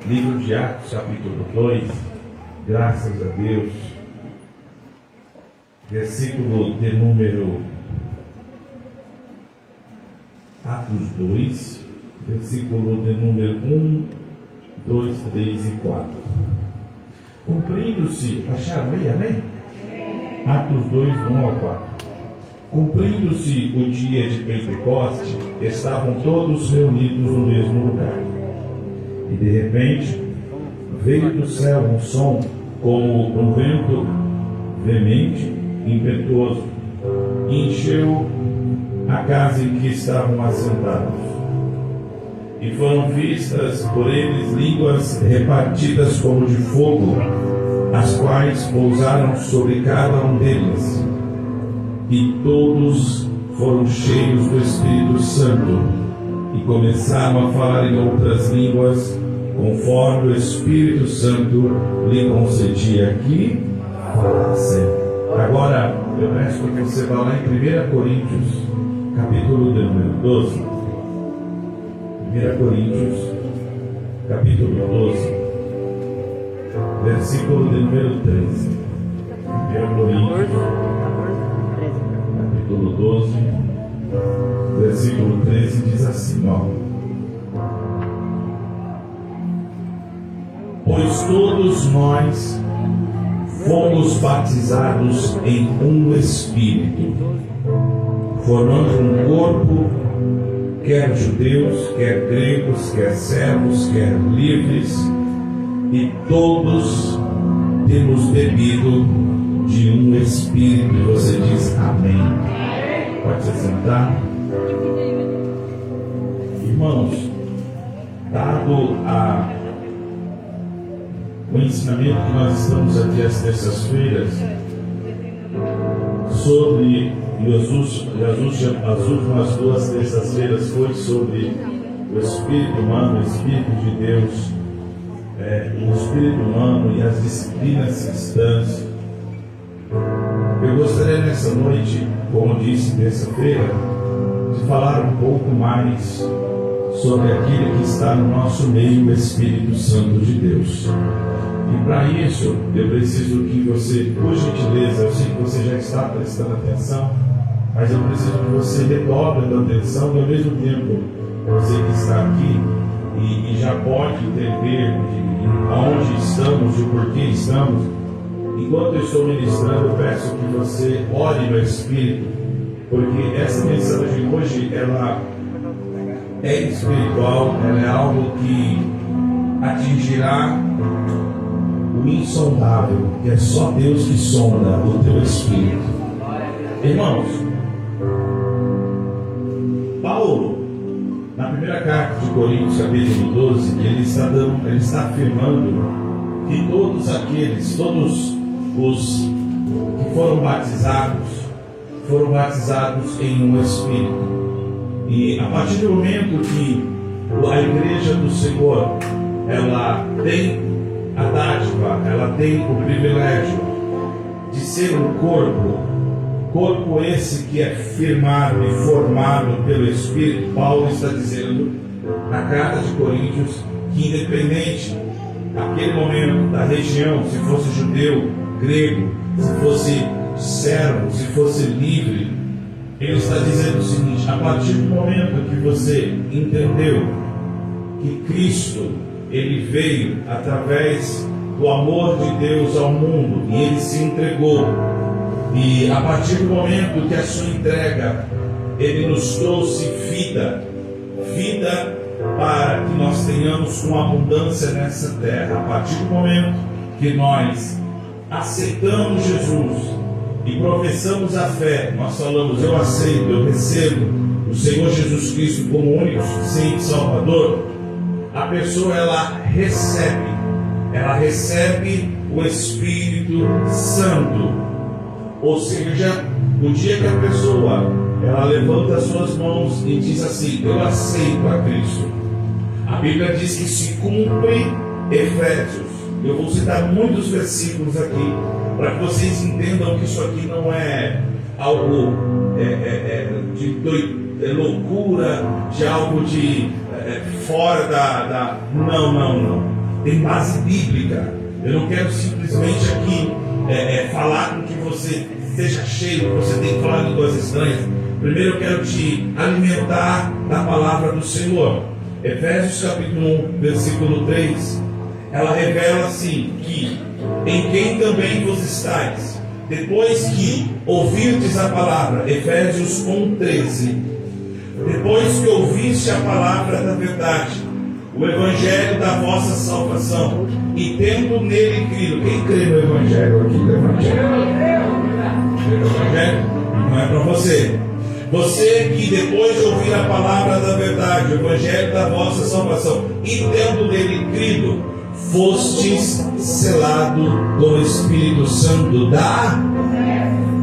Livro de Atos, capítulo 2, graças a Deus, versículo de número Atos 2, versículo de número 1, 2, 3 e 4. Cumprindo-se, acharam aí, amém? Atos 2, 1 ao 4. Cumprindo-se o dia de Pentecoste, estavam todos reunidos no mesmo lugar. E de repente, veio do céu um som como um vento veemente e impetuoso, e encheu a casa em que estavam assentados. E foram vistas por eles línguas repartidas como de fogo, as quais pousaram sobre cada um deles. E todos foram cheios do Espírito Santo e começaram a falar em outras línguas, conforme o Espírito Santo lhe concedia que falassem. Agora, eu peço que você vá lá em 1 Coríntios, capítulo de número 12. 1 Coríntios, capítulo 12, versículo de número 13. 1 Coríntios, capítulo 12, versículo 13 diz assim, ó: pois todos nós fomos batizados em um Espírito, formando um corpo, quer judeus, quer gregos, quer servos, quer livres, e todos temos bebido de um Espírito. Você diz amém. Pode se sentar. Irmãos, dado o ensinamento que nós estamos aqui às terças-feiras sobre as últimas duas terças-feiras foi sobre o Espírito humano, o Espírito de Deus, o Espírito humano e as disciplinas cristãs. Eu gostaria nessa noite, como disse terça-feira, de falar um pouco mais sobre aquele que está no nosso meio, o Espírito Santo de Deus. E para isso, eu preciso que você, por gentileza, eu sei que você já está prestando atenção, mas eu preciso que você redobre a atenção e ao mesmo tempo, você que está aqui e já pode entender aonde estamos e o porquê estamos. Enquanto eu estou ministrando, eu peço que você ore no Espírito, porque essa mensagem hoje, ela é espiritual, ela é algo que atingirá o insondável, que é só Deus que sonda o teu espírito. Irmãos, Paulo, na primeira carta de Coríntios, capítulo 12, ele está afirmando que todos os que foram batizados em um Espírito. E a partir do momento que a igreja do Senhor, ela tem a dádiva, ela tem o privilégio de ser um corpo esse que é firmado e formado pelo Espírito. Paulo está dizendo na carta de Coríntios que, independente daquele momento, da região, se fosse judeu, grego, se fosse servo, se fosse livre, ele está dizendo o seguinte: a partir do momento que você entendeu que Cristo, ele veio através do amor de Deus ao mundo e ele se entregou, e a partir do momento que a sua entrega, ele nos trouxe vida para que nós tenhamos uma abundância nessa terra. A partir do momento que nós aceitamos Jesus e professamos a fé, nós falamos: eu aceito, eu recebo o Senhor Jesus Cristo como único, suficiente Salvador. A pessoa, ela recebe o Espírito Santo. Ou seja, o dia que a pessoa, ela levanta as suas mãos e diz assim: eu aceito a Cristo, a Bíblia diz que se cumpre Efésios. Eu vou citar muitos versículos aqui, para que vocês entendam que isso aqui não é algo de loucura, de algo de fora da... Não. tem base bíblica. Eu não quero simplesmente aqui falar com que você seja cheio, que você tem que falar línguas estranhas. Primeiro eu quero te alimentar da palavra do Senhor. Efésios capítulo 1, versículo 3, ela revela assim, que em quem também vos estáis, depois que ouvirdes a palavra, Efésios 1, 13, depois que ouviste a palavra da verdade, o evangelho da vossa salvação, e tendo nele crido. Quem crê no evangelho aqui? No evangelho? Não é para você. Você que depois de ouvir a palavra da verdade, o evangelho da vossa salvação, e tendo nele crido, fostes selado com o Espírito Santo da...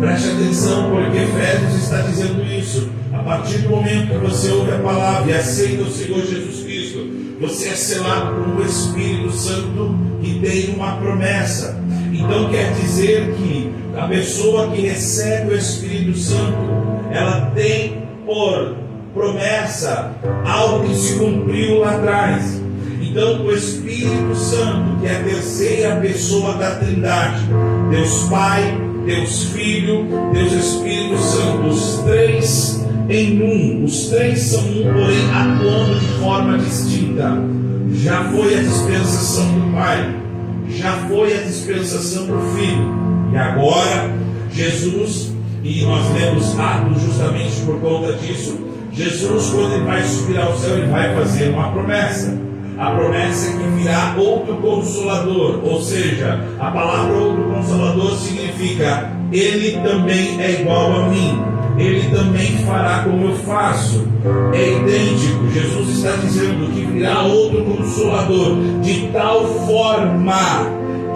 Preste atenção, porque Efésios está dizendo isso. A partir do momento que você ouve a palavra e aceita o Senhor Jesus Cristo, você é selado com o Espírito Santo que tem uma promessa. Então quer dizer que a pessoa que recebe o Espírito Santo, ela tem por promessa algo que se cumpriu lá atrás. Então o Espírito Santo, que é a terceira pessoa da Trindade, Deus Pai, Deus Filho, Deus Espírito Santo, os três em um, os três são um, porém atuando de forma distinta. Já foi a dispensação do Pai, já foi a dispensação do Filho, e agora Jesus, e nós lemos Atos justamente por conta disso. Jesus, quando ele vai subir ao céu, ele vai fazer uma promessa. A promessa é que virá outro Consolador, ou seja, a palavra outro Consolador significa ele também é igual a mim, ele também fará como eu faço, é idêntico. Jesus está dizendo que virá outro Consolador, de tal forma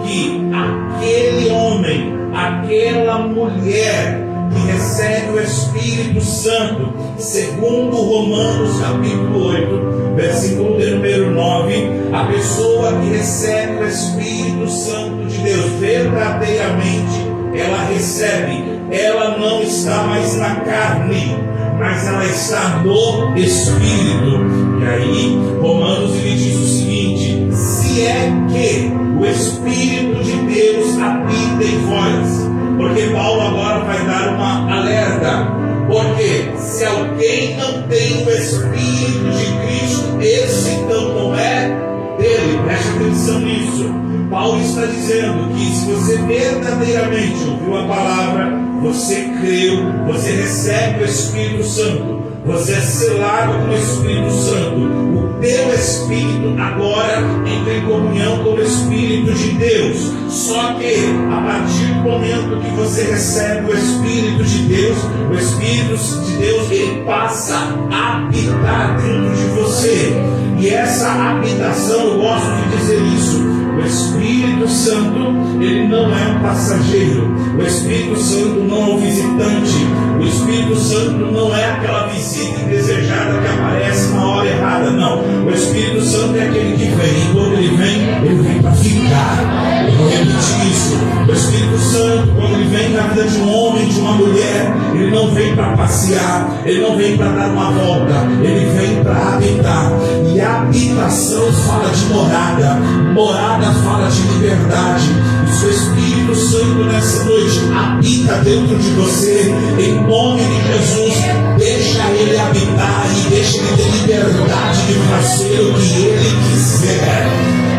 que aquele homem, aquela mulher que recebe o Espírito Santo, segundo Romanos capítulo 8, versículo de número 9, a pessoa que recebe o Espírito Santo de Deus, verdadeiramente, ela recebe, ela não está mais na carne, mas ela está no Espírito. E aí, Romanos ele diz o seguinte: se é que o Espírito de Deus habita em vós. Porque Paulo agora vai dar uma alerta. Porque se alguém não tem o Espírito de Cristo, esse então não é dele. Preste atenção nisso. Paulo está dizendo que se você verdadeiramente ouviu a palavra, você creu, você recebe o Espírito Santo, você é selado com o Espírito Santo, o teu Espírito agora entra em comunhão com o Espírito de Deus. Só que a partir do momento que você recebe o Espírito de Deus, o Espírito de Deus ele passa a habitar dentro de você. E essa habitação, eu gosto de dizer isso, o Espírito Santo, ele não é um passageiro. O Espírito Santo não é um visitante. O Espírito Santo não é aquela visita indesejada que aparece na hora errada. Não. O Espírito Santo é aquele que vem. E quando ele vem para ficar. Eu vou repetir isso. O Espírito Santo, quando ele vem na vida de um homem, de uma mulher, ele não vem para passear. Ele não vem para dar uma volta. Ele vem para habitar. E a habitação fala de morada. Morada fala de liberdade. E se o Espírito Santo nessa noite habita dentro de você, em nome de Jesus, deixa ele habitar e deixa ele ter liberdade de fazer o que ele quiser.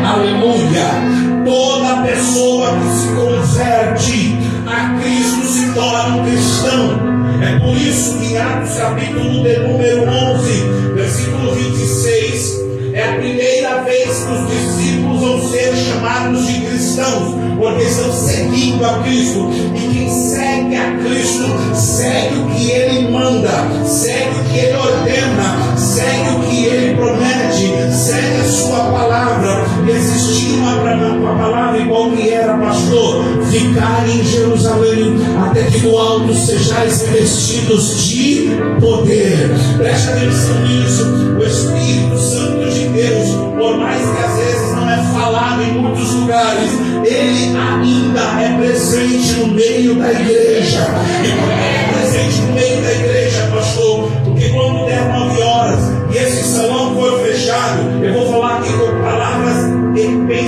Aleluia! Toda pessoa que se converte a Cristo se torna um cristão. É por isso que em Atos capítulo de número 11, versículo 26, é a primeira vez que os discípulos vão ser chamados de cristãos, porque estão seguindo a Cristo. E quem segue a Cristo, segue o que Ele manda, segue o que Ele ordena, segue o que Ele promete, segue a sua palavra. Existia uma palavra igual que era, pastor: ficar em Jerusalém, até que do alto sejais revestidos de poder. Preste atenção nisso. O Espírito Santo de Deus, por mais que às vezes não é falado em muitos lugares, ele ainda é presente no meio da igreja. E por que é presente no meio da igreja, pastor? Porque quando der 9 horas e esse salão for fechado, eu vou falar aqui com palavras bem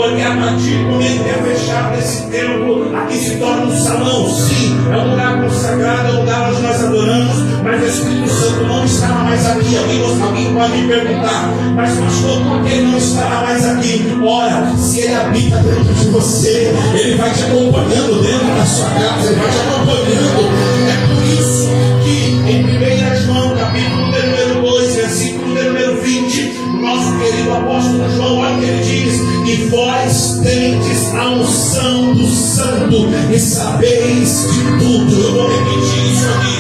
porque a partir do momento que é fechado esse templo, aqui se torna um salão. Sim, é um lugar consagrado, é um lugar onde nós adoramos, mas o Espírito Santo não estará mais aqui. Alguém pode me perguntar, mas pastor, por que ele não estará mais aqui? Ora, se ele habita dentro de você, ele vai te acompanhando dentro da sua casa, ele vai te acompanhando. É por isso que em 1 João, capítulo de número 2, versículo de número 20, o nosso querido apóstolo João, olha o que ele diz: e vós tendes a unção do Santo e sabeis de tudo. Eu vou repetir isso aqui.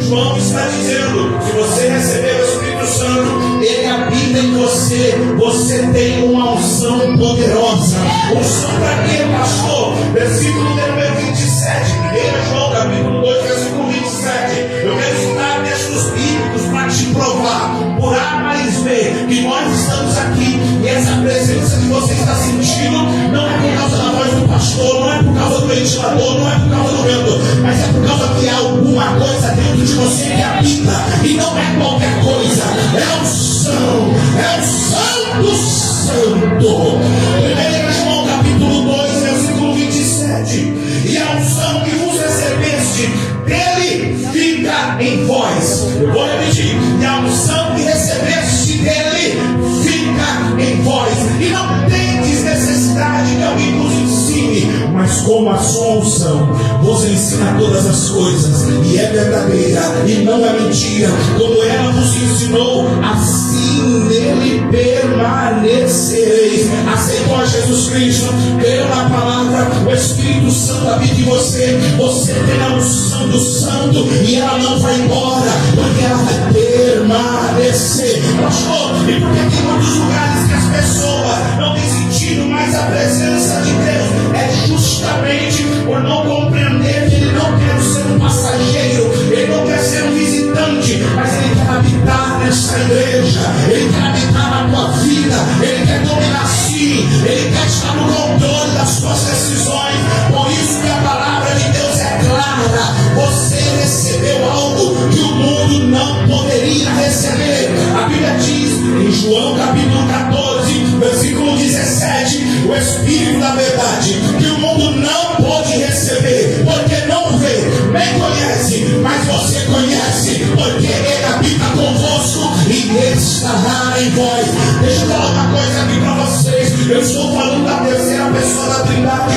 João está dizendo: se você receber o Espírito Santo, ele habita em você, você tem uma unção poderosa. Unção para quê, pastor? Versículo de número 27, 1 João capítulo 2, versículo 27. Eu quero citar textos bíblicos para te provar, por A mais B, que nós estamos aqui e essa presença que você está sentindo não é por causa da voz do pastor, não é por causa do ventilador, não é por causa do vento, mas é por causa que há alguma coisa dentro de você que habita, e não é qualquer coisa, é unção, é unção do Santo. 1 João capítulo 2, versículo 27. E a unção que vos recebeste dele fica em vós. Eu vou repetir: e a unção que recebeste dele fica em vós. E não tendes necessidade que alguém vos ensine, mas como a sua unção vos ensina todas as coisas, e é verdadeira e não é mentira, como ela vos ensinou, assim nele permanecereis. Aceitou a Jesus Cristo, creu na palavra, o Espírito Santo habita em você, você tem a unção do Santo e ela não vai embora, porque ela vai permanecer. Pastor, e porque tem muitos lugares que as pessoas não têm sentido mais a presença de Deus? É justamente por não compreender que ele não quer ser um passageiro, ele não quer ser um visitante, mas ele quer habitar nessa igreja, ele quer habitar na tua vida, ele quer dominar sim, ele quer estar no controle das tuas decisões. Por isso que a palavra de Deus é clara: você recebeu algo que o mundo não poderia receber. A Bíblia diz em João capítulo 14, versículo 17, o Espírito da verdade, que o mundo não pode receber, porque não vê, nem conhece, mas você conhece, porque ele habita convosco e estará em vós. Deixa eu falar uma coisa aqui para vocês. Eu estou falando da terceira pessoa da Trindade.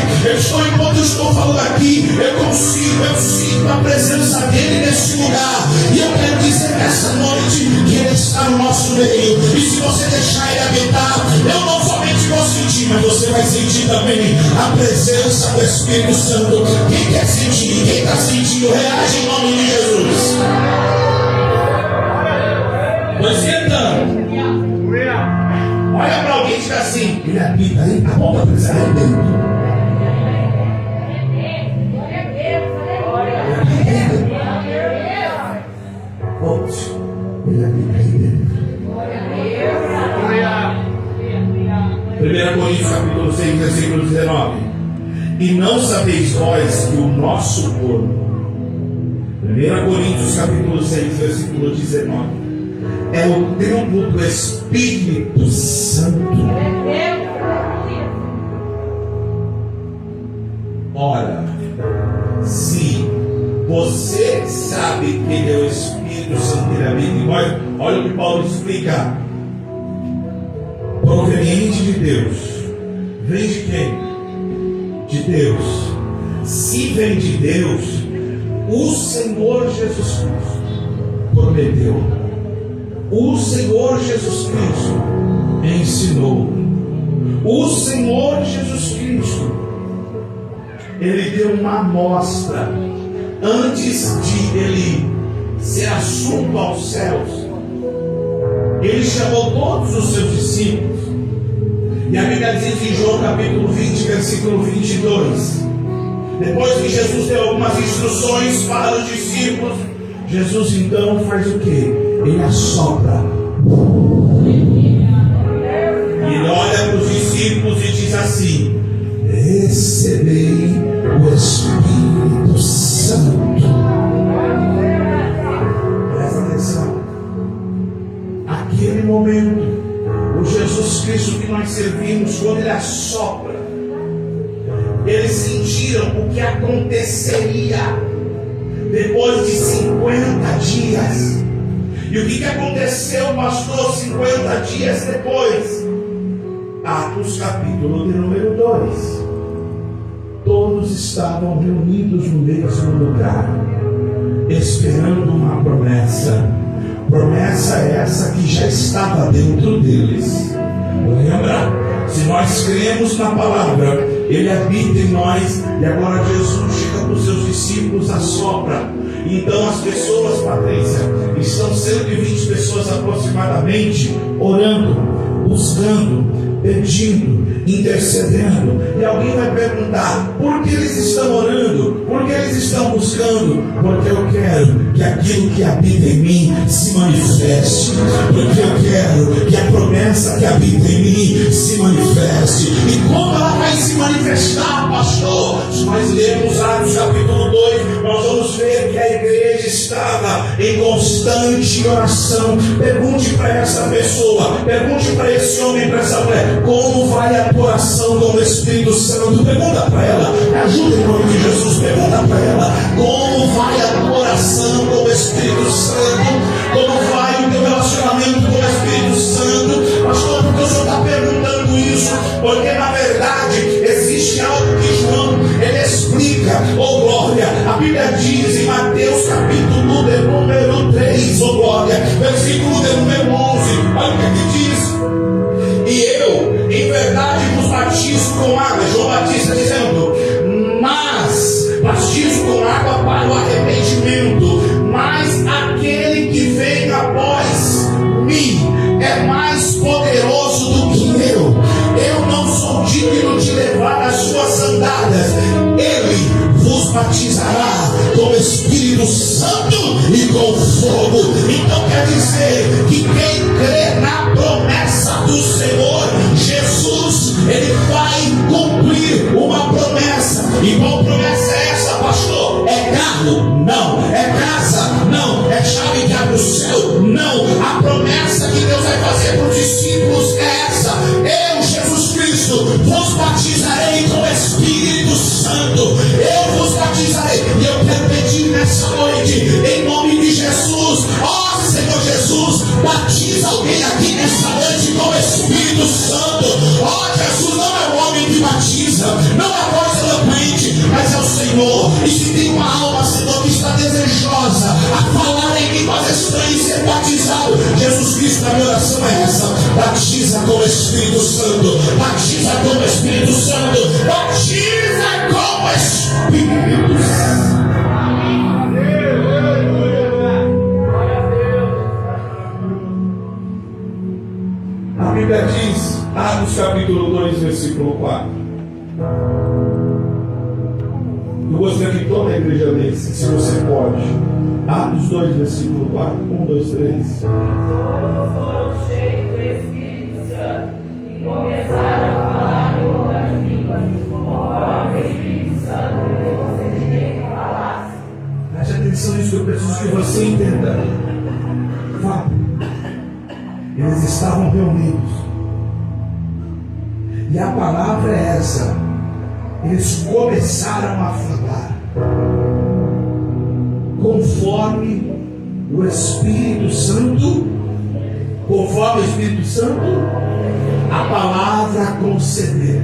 Enquanto eu estou falando aqui, eu sinto a presença dele nesse lugar. E eu quero dizer nessa noite que ele está no nosso meio. E se você deixar ele habitar, eu não somente vou sentir, mas você vai sentir também a presença do Espírito Santo. Quem quer sentir? Quem está sentindo, reage em nome de Jesus. Estou esquentando. Olha para alguém e diz assim: ele habita aí, tá bom para precisar aí dentro. Ele habita aí dentro. 1 Coríntios capítulo 6, versículo 19. E não sabeis vós que o nosso corpo, 1 Coríntios capítulo 6, versículo 19, é o templo do Espírito Santo. Ora, se você sabe que ele é o Espírito Santo, ele habita em nós, olha o que Paulo explica: proveniente de Deus. Vem de quem? De Deus. Se vem de Deus, o Senhor Jesus Cristo prometeu, o Senhor Jesus Cristo ensinou, o Senhor Jesus Cristo, ele deu uma amostra antes de ele ser assunto aos céus. Ele chamou todos os seus discípulos, e a Bíblia diz em João capítulo 20, versículo 22, depois que Jesus deu algumas instruções para os discípulos, Jesus então faz o que? Ele assopra, e ele olha para os discípulos e diz assim: recebei o Espírito Santo. Presta atenção. Aquele momento, o O Jesus Cristo que nós servimos, quando Ele assopra, eles sentiram o que aconteceria depois de 50 dias. E o que aconteceu, pastor, 50 dias depois? Atos capítulo de número 2. Todos estavam reunidos no mesmo lugar, esperando uma promessa. Promessa essa que já estava dentro deles. Lembra? Se nós cremos na palavra, Ele habita em nós. E agora Jesus chega para os seus discípulos, assopra. Então as pessoas, Patrícia, estão 120 pessoas aproximadamente, orando, buscando, pedindo, intercedendo. E alguém vai perguntar: por que eles estão orando? Por que eles estão buscando? Porque eu quero que aquilo que habita em mim se manifeste. Porque eu quero que a promessa que habita em mim se manifeste. E como ela vai se manifestar, pastor? Se nós lermos Atos capítulo 2, nós vamos ver que a igreja estava em constante oração. Pergunte para essa pessoa, pergunte para esse homem, para essa mulher: como vai a tua oração com o Espírito Santo? Pergunta para ela, me ajuda em nome de Jesus. Pergunta para ela: como vai a tua oração com o Espírito Santo? Como vai o teu relacionamento com o Espírito Santo? Pastor, por que o senhor está perguntando isso? Porque na verdade existe algo que João, ele explica. Oh glória, a Bíblia diz em Mateus capítulo de número 3, oh glória, versículo de número 11, olha o que diz: e eu, em verdade, vos batizo com água. João Batista dizendo: mas batizo com água para o arrependimento, mas aquele que vem após mim é mais poderoso do que eu. Eu não sou digno de levar as suas sandálias. Ele vos batizará com o Espírito Santo e com fogo. Então quer dizer que quem crê na promessa do Senhor Jesus, ele vai cumprir uma promessa. E qual promessa é essa, pastor? É carro? Não. É casa? Não. É chave que abre o céu? Não. A promessa que Deus vai fazer para os discípulos é essa: eu, Jesus Cristo, vos batizarei com o Espírito Santo. Eu vos batizarei. E eu quero pedir nessa noite, em nome de Jesus, ó Senhor Jesus, batiza alguém aqui nessa noite com o Espírito Santo. Ó Jesus, não é o homem que batiza, não é a voz eloquente, mas é o Senhor. E se tem uma alma, Senhor, que está desejosa a falar em línguas estranhas e ser batizado, Jesus Cristo, a minha oração é essa: batiza com o Espírito Santo, batiza com o Espírito Santo, batiza com o Espírito Santo. A Bíblia diz, Atos capítulo 2, versículo 4. Eu gostaria que toda a igreja lesse, se você pode. Atos 2, versículo 4. 1, 2, 3. Todos foram cheios do Espírito Santo e começaram a falar em outras línguas, conforme o Espírito Santo lhe concedia que falasse. Preste atenção nisso, eu preciso que você entenda. Fábio, eles estavam reunidos, e a palavra é essa: eles começaram a falar conforme o Espírito Santo. Conforme o Espírito Santo, a palavra conceder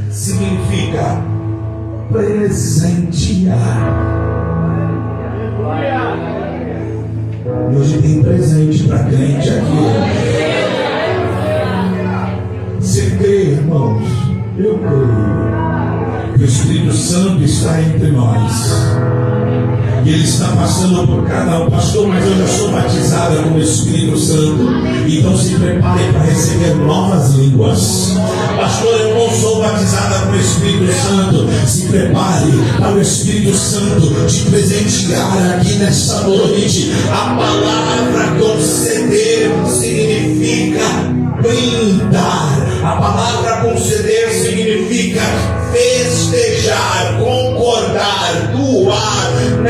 significa presentear. E hoje tem presente para crente aqui. Você crê, irmãos? Eu creio que o Espírito Santo está entre nós. E Ele está passando por cada um. Pastor, mas eu já sou batizada com o Espírito Santo. Então se prepare para receber novas línguas. Pastor, eu não sou batizada com o Espírito Santo. Se prepare para o Espírito Santo te presentear aqui nessa noite. A palavra conceder significa brindar. A palavra conceder significa festejar, concordar, doar.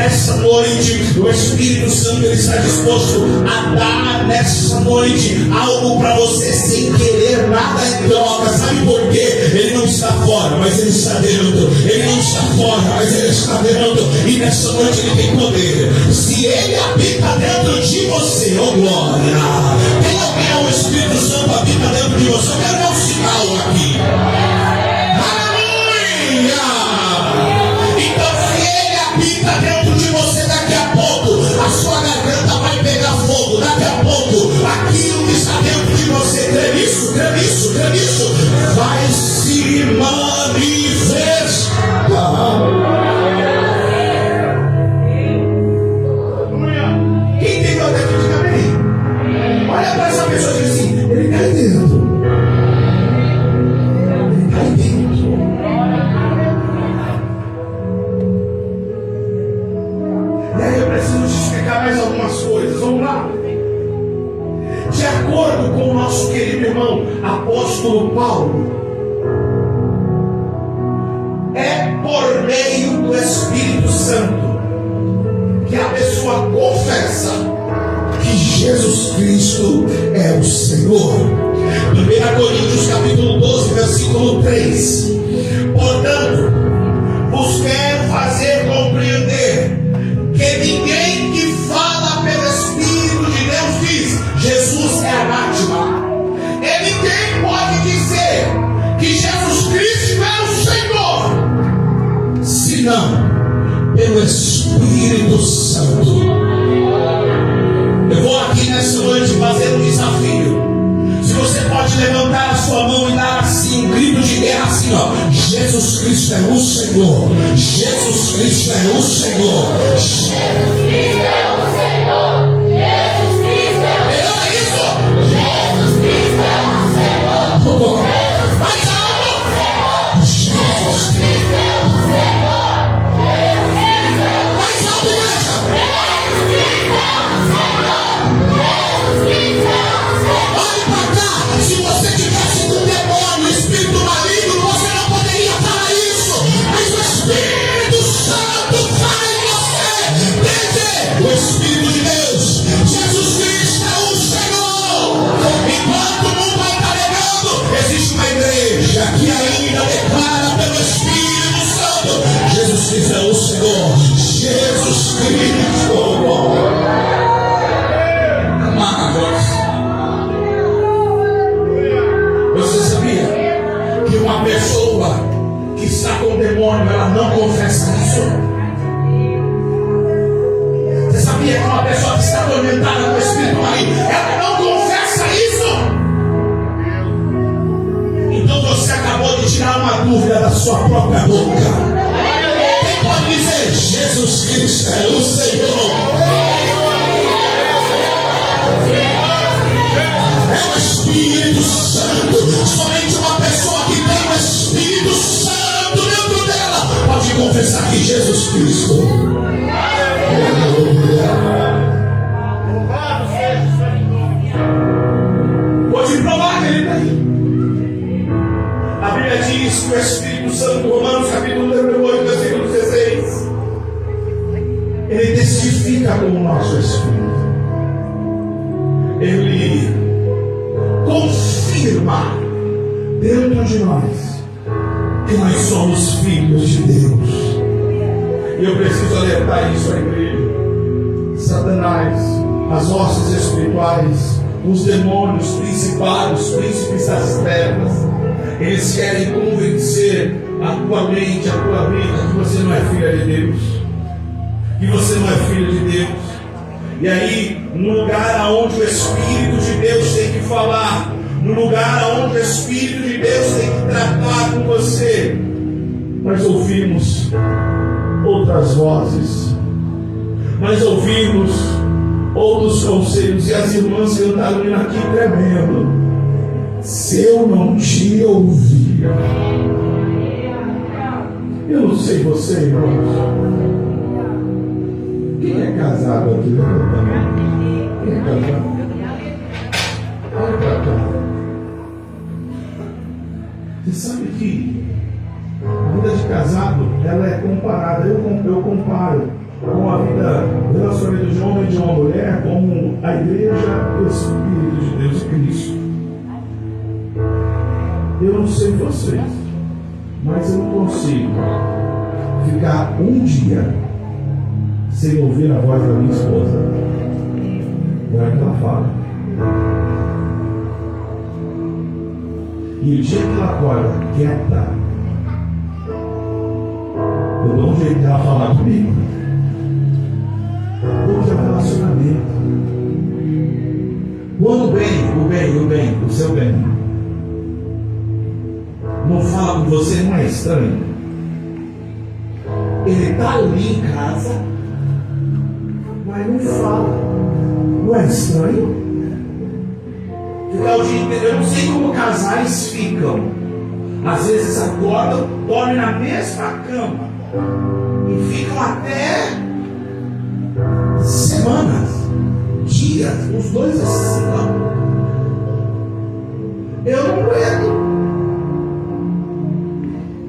nessa noite, o Espírito Santo ele está disposto a dar nessa noite algo para você sem querer nada em troca. Sabe por quê? Ele não está fora, mas ele está dentro. Ele não está fora, mas ele está dentro. E nessa noite ele tem poder. Se ele habita dentro de você, oh glória! Tem alguém, o Espírito Santo habita dentro de você? Eu quero dar um sinal aqui. Aleluia! Então, se ele habita dentro de você, daqui a pouco a sua garganta vai pegar fogo. Daqui a pouco aquilo que está dentro de você, crê nisso, vai se manifestar. Quem tem até aqui, diga amém. Olha para essa pessoa e diz assim: ele está aí dentro. Ele está aí dentro. E aí eu preciso te explicar mais algumas coisas. Vamos lá. De acordo com o nosso querido irmão apóstolo Paulo, é por meio do Espírito Santo que a pessoa confessa que Jesus Cristo é o Senhor. 1 Coríntios capítulo 12, versículo 3. Portanto, vos quero fazer compreender que ninguém que fala pelo Espírito de Deus diz Jesus é anátema. E ninguém pode dizer que Jesus Cristo é o Senhor, senão pelo Espírito Santo. Eu vou aqui nessa noite fazer um desafio. Se você pode levantar a sua mão e dar assim um grito de guerra assim, ó: Jesus Cristo é o Senhor. Jesus Cristo é o Senhor. Jesus Cristo é o Senhor. Jesus Cristo é o Senhor. Melhor isso. Jesus Cristo é o Senhor. Mais alto. Jesus Cristo é o Senhor. Mais alto, igreja. Jesus Cristo é o Senhor. Jesus Cristo é o Senhor. Olhe para cá. Se você tivesse com um demônio, espírito maligno, você não poderia falar isso. Mas o Espírito Santo fala em você. Desde o Espírito de Deus. Jesus Cristo é o Senhor. Enquanto o mundo vai estar negando, existe uma igreja que ainda declara pelo Espírito Santo: Jesus Cristo é o Senhor. Jesus Cristo. Amados, você sabia que uma pessoa que está com demônio, ela não confessa isso? Você sabia que uma pessoa que está atormentada com o espírito maligno, ela não confessa isso? Então você acabou de tirar uma dúvida da sua própria boca. Quem pode dizer Jesus Cristo é o Senhor? É o Espírito Santo. Somente uma pessoa que tem o Espírito Santo dentro dela pode confessar que Jesus Cristo. Pode provar que ele tem. A Bíblia diz que o Espírito Santo, Romanos capítulo 8, versículo 16, ele testifica com o nosso Espírito. Ele confirma dentro de nós que nós somos filhos de Deus. E eu preciso alertar isso à igreja. Satanás, as hostes espirituais, os demônios, principados, príncipes das trevas, eles querem convencer a tua mente, a tua vida, que você não é filha de Deus, que você não é filho de Deus. E aí, no lugar onde o Espírito de Deus tem que falar, no lugar onde o Espírito de Deus tem que tratar com você, nós ouvimos outras vozes, nós ouvimos outros conselhos. E as irmãs cantaram aqui tremendo: se eu não te ouvir. Eu não sei você, irmãos. Quem é casado aqui? Levanta a mão. Quem é casado? Olha para cá. Você sabe que a vida de casado, ela é comparada. Eu comparo com a vida, o relacionamento de um homem e de uma mulher, como a igreja e o Espírito de Deus e Cristo. Eu não sei vocês, mas eu não consigo ficar um dia sem ouvir a voz da minha esposa. Não é que ela fala. E o dia que ela acorda quieta, eu dou um jeito de ela falar comigo. Porque é um relacionamento. Quando o seu bem não fala com você, não é estranho. Ele está ali em casa, mas não fala. Não é estranho? Ficar o dia inteiro, eu não sei como casais ficam. Às vezes acordam, dormem na mesma cama e ficam até semanas, dias, os dois assim. Eu não aguento.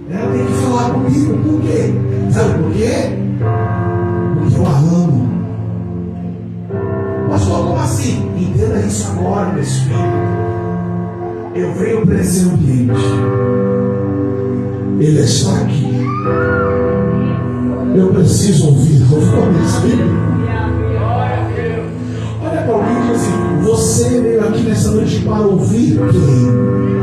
Ela tem que falar comigo. Por quê? Sabe por quê? Porque eu a amo. Pastor, como assim? Entenda isso agora, meu Espírito. Eu venho para esse ambiente. Ele está aqui. Eu preciso ouvir a voz do Espírito. Olha para alguém e diz assim: você veio aqui nessa noite para ouvir quem?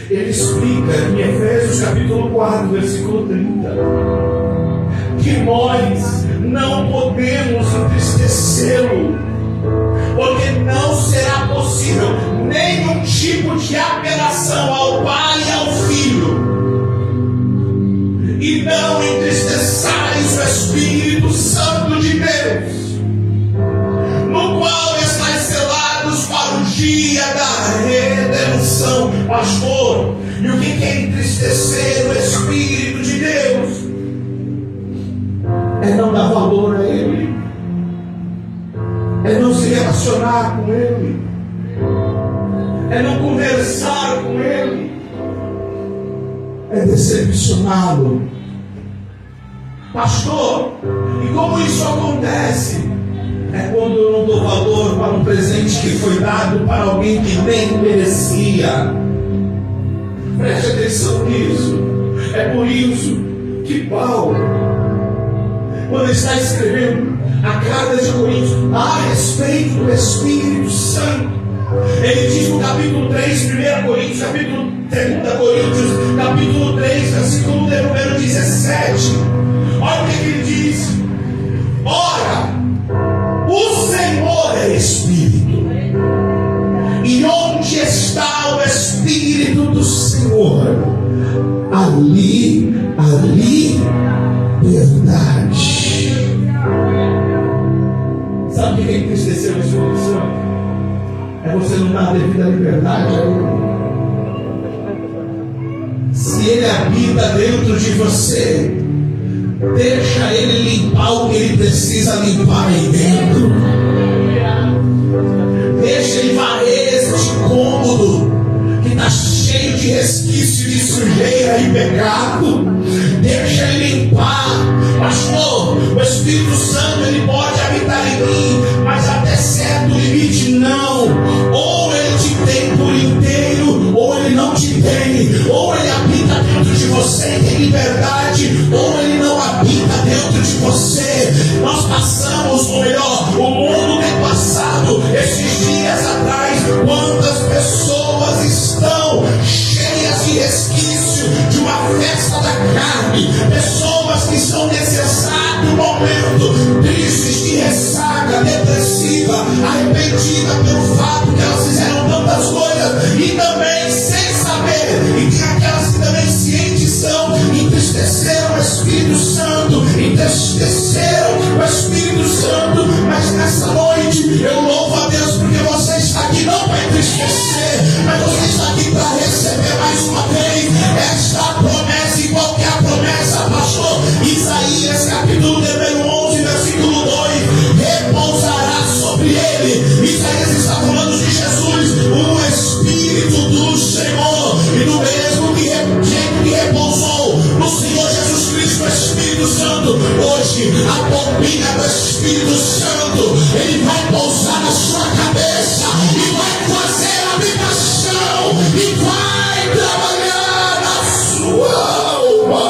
Ele explica em Efésios capítulo 4, versículo 30, que nós não podemos entristecê-lo, porque não será possível nenhum tipo de apelação ao Pai e ao Filho, e não entristeçais o Espírito Santo de Deus, no qual estáis selados para o dia da redenção. Pastor, e o que é entristecer o Espírito de Deus? É não dar valor a Ele, é não se relacionar com Ele, é não conversar com Ele, é decepcioná-lo. Pastor, e como isso acontece? É quando eu não dou valor para um presente que foi dado para alguém que nem merecia. Preste atenção nisso. É por isso que Paulo, quando está escrevendo a carta de Coríntios a respeito do Espírito Santo, ele diz no capítulo 3, 1 Coríntios, capítulo 2 Coríntios, capítulo 3, versículo número 17. Olha o que ele diz: ora, o Senhor é Espírito, e onde está o Espírito do Senhor, ali verdade. Sabe o que é entristecer o Espírito Santo? É você não dar a devida liberdade a Ele. Se Ele habita dentro de você, deixa Ele limpar o que Ele precisa limpar aí dentro. Deixa Ele varrer este cômodo que está cheio de resquício de sujeira e pecado. Deixa Ele limpar. Pastor, o Espírito Santo Ele pode habitar em mim, mas até certo limite não. Ou Ele te tem por inteiro, ou Ele não te tem. Ou Ele habita dentro de você e tem liberdade, ou Ele não habita dentro de você. Nós passamos, ou melhor, o mundo tem passado esses dias atrás. Quantas pessoas estão cheias de resquício de uma festa da carne, pessoas que estão nesse exato momento tristes, de ressaca, depressiva, arrependida pelo fato que elas fizeram tantas coisas e também sem saber, e tem aquelas que também cientes são, entristeceram o Espírito Santo, mas nessa noite eu louvo a Deus porque você está aqui não para entristecer, mas você está aqui para receber mais uma vez esta promessa, igual que a promessa, pastor. Isaías capítulo número 11, versículo 2, repousará sobre ele. Isaías está falando de Jesus, o Espírito do Senhor, e do mesmo jeito que repousou no Senhor Jesus Cristo, o Espírito Santo, hoje a pombinha do Espírito Santo, ele vai pousar na sua cabeça e vai fazer habitação e vai trabalhar na sua alma.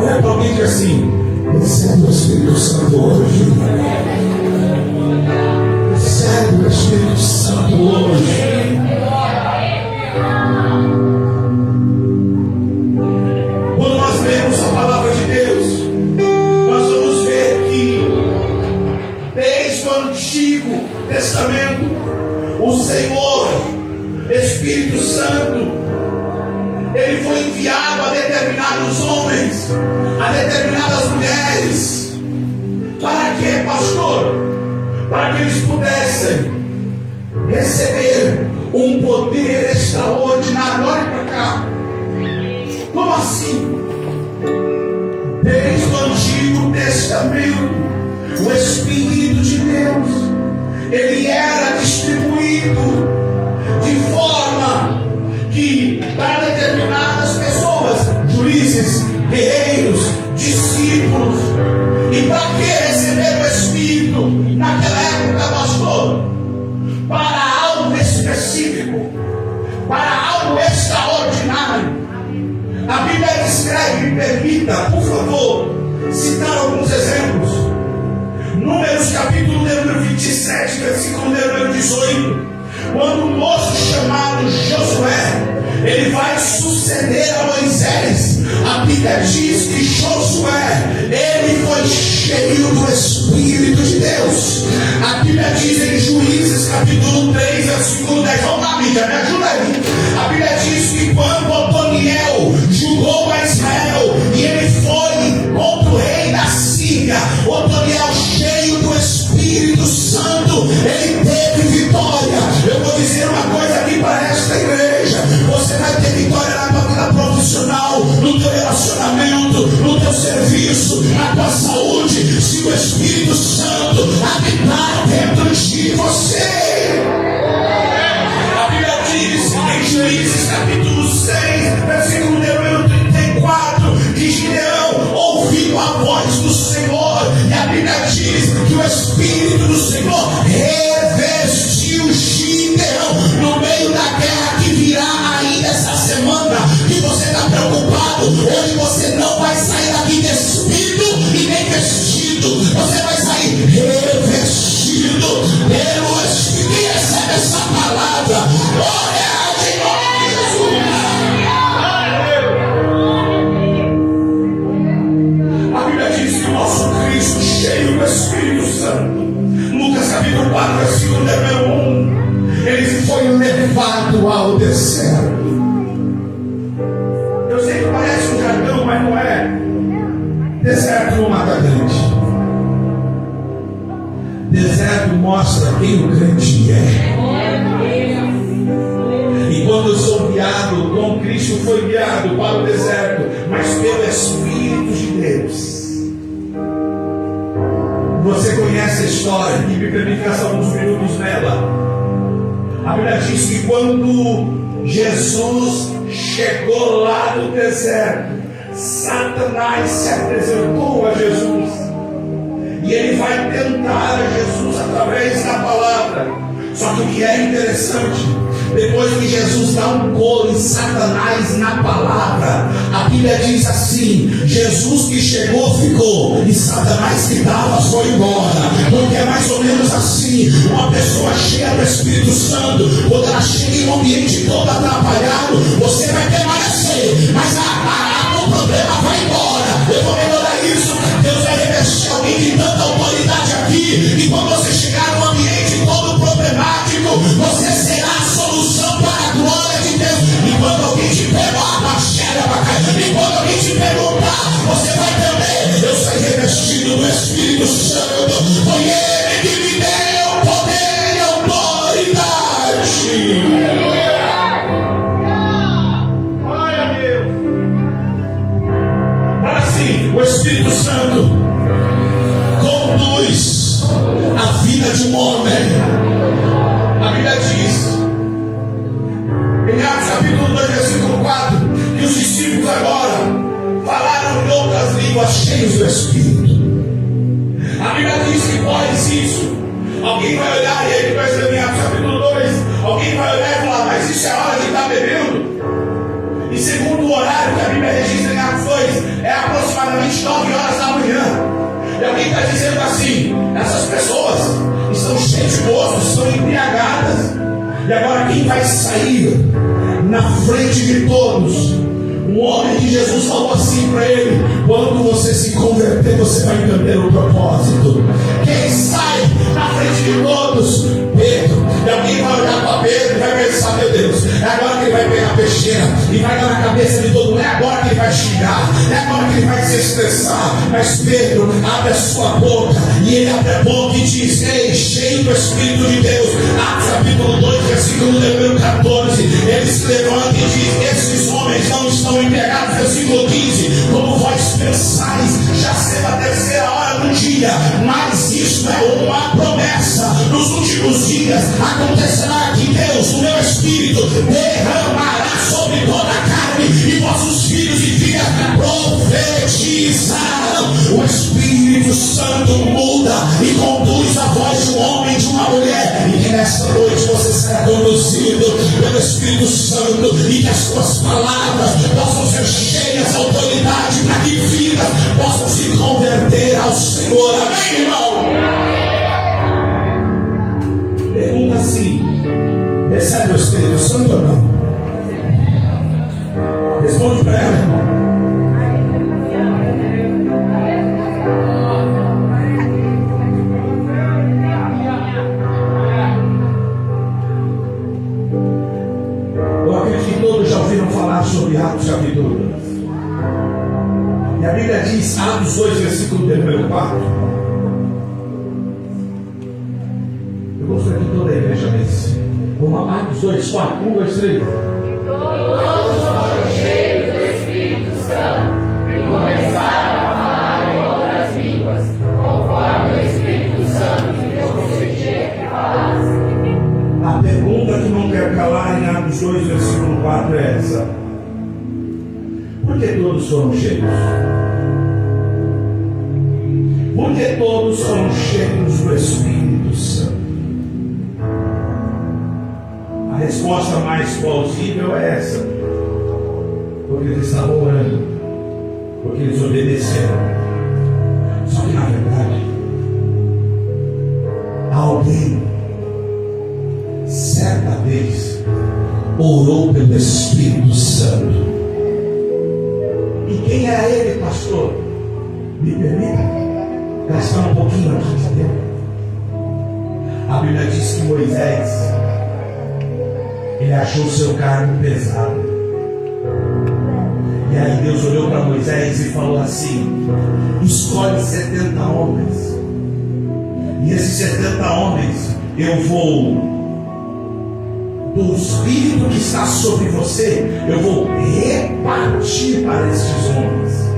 Olha para alguém que assim, recebe o Espírito Santo hoje. Recebe o Espírito Santo hoje. Quando nós lemos a palavra de Deus, nós vamos ver que desde o Antigo Testamento, o Senhor, Espírito Santo, ele foi enviado a determinados homens, a determinadas mulheres. Para quê, pastor? Para que eles pudessem receber um poder extraordinário. Olha para cá. Como assim? Desde o Antigo Testamento, o Espírito de Deus, ele era distribuído de forma que para determinadas pessoas, juízes, guerreiros, discípulos. E para que receber o Espírito naquela época, pastor? Para algo específico, para algo extraordinário. A Bíblia descreve, me permita, por favor, citar alguns exemplos. Números capítulo número 27, versículo número 18. Quando um moço chamado Josué ele vai suceder a Moisés. A Bíblia diz que Josué, ele foi cheio do Espírito de Deus. A Bíblia diz em Juízes capítulo 3, versículo 10. Vamos lá, Bíblia, me ajuda aí. A Bíblia diz que quando Otoniel julgou a Israel e ele foi contra o rei da Síria, Otoniel, cheio do Espírito Santo, ele teve vitória. Eu vou dizer uma coisa aqui para esta igreja: você vai ter vitória na tua vida profissional, no teu relacionamento, no teu serviço, na tua saúde, se o Espírito Santo habitar dentro de você. A Bíblia diz em Juízes capítulo 6, versículo número 34, que Gideão ouviu a voz do Senhor, e a Bíblia diz que o Espírito do Senhor revestiu Gideão no meio da guerra que virá ainda essa semana. Que você está preocupado, hoje você não vai sair daqui despido e nem vestido, você vai sair revestido pelo Espírito. E recebe essa palavra. Glória de nome de Jesus. A Bíblia diz que o nosso Cristo, cheio do Espírito Santo, Lucas capítulo 4, versículo número 1, ele foi levado ao deserto. Eu sei que parece um jargão, mas não é. Deserto não mata crente. Deserto mostra quem o crente é. E quando eu sou guiado, com Cristo foi guiado para o deserto, mas pelo Espírito de Deus. Você conhece a história, e me permite gastar alguns minutos nela. A Bíblia diz que quando Jesus chegou lá no deserto, Satanás se apresentou a Jesus. E ele vai tentar a Jesus através da palavra. Só que o que é interessante, depois que Jesus dá um couro em Satanás na palavra, a Bíblia diz assim: Jesus que chegou ficou, e Satanás que dava foi embora. Porque é mais ou menos assim: uma pessoa cheia do Espírito Santo, quando ela chega em um ambiente todo atrapalhado, você vai permanecer, mas o problema vai embora. Eu vou melhorar isso. Deus vai revestir alguém de tanta autoridade aqui, e quando você chegar num ambiente todo problemático, você será a solução para a glória de Deus. E quando alguém te perguntar, e quando alguém te perguntar, você vai entender: eu sou revestido do Espírito Santo, foi Ele que me deu poder e autoridade. Glória a Deus. Assim, o Espírito Santo conduz a vida de um homem. A Bíblia diz em Atos capítulo 2, versículo 4, que os discípulos agora falaram em outras línguas cheios do Espírito. A Bíblia diz que após isso, alguém vai olhar, e aí vai ser em Atos capítulo 2, alguém vai olhar e falar: mas isso é hora de estar bebendo? E segundo o horário que a Bíblia registra em Atos 2, é aproximadamente 9 horas da manhã. E alguém está dizendo assim: essas pessoas estão cheias de gosto, estão embriagadas. E agora quem vai sair na frente de todos? Um homem que Jesus falou assim para ele: quando você se converter, você vai entender o propósito. Quem sai na frente de todos? Pedro. E alguém vai olhar para Pedro e vai pensar: meu Deus, é agora que ele vai pegar a peixeira e vai dar na cabeça de todo mundo. É agora que ele vai xingar, é agora que ele vai se estressar. Mas Pedro abre a sua boca, e ele abre a boca e diz: ei, cheio do Espírito de Deus. Atos capítulo 2, versículo número 14, ele se levanta e diz: esses homens não estão embriagados. Versículo 15, como vós pensais, já será a terceira hora do dia, mas isso é uma promessa. Nos últimos dias acontecerá que Deus, o meu Espírito, derramará sobre toda a carne, e vossos filhos e filhas profetizarão. O Espírito Santo muda e conduz a voz de um homem, de uma mulher, e que nesta noite você será conduzido pelo Espírito Santo, e que as suas palavras possam ser cheias de autoridade, para que vidas possam se converter ao Senhor. Amém, irmão? Pergunta assim: recebe o Espírito Santo ou não? número 4. Eu gostaria que toda a igreja lesse. Vamos lá, Marcos 2, 4, 1, 2, 3. Todos foram cheios do Espírito Santo e começaram a falar em outras línguas, conforme o Espírito Santo lhes concedia que falassem. A pergunta que não quer calar em Atos 2, versículo 4 é essa: por que todos foram cheios? Por que todos foram cheios do Espírito Santo? A resposta mais plausível é essa: porque eles estavam orando, porque eles obedeceram. Só que na verdade, alguém certa vez orou pelo Espírito Santo. E quem era ele, pastor? Me permita gastar um pouquinho aqui de tempo. A Bíblia diz que Moisés, ele achou o seu cargo pesado. E aí Deus olhou para Moisés e falou assim: escolhe 70 homens. E esses 70 homens eu vou, do Espírito que está sobre você, eu vou repartir para estes homens.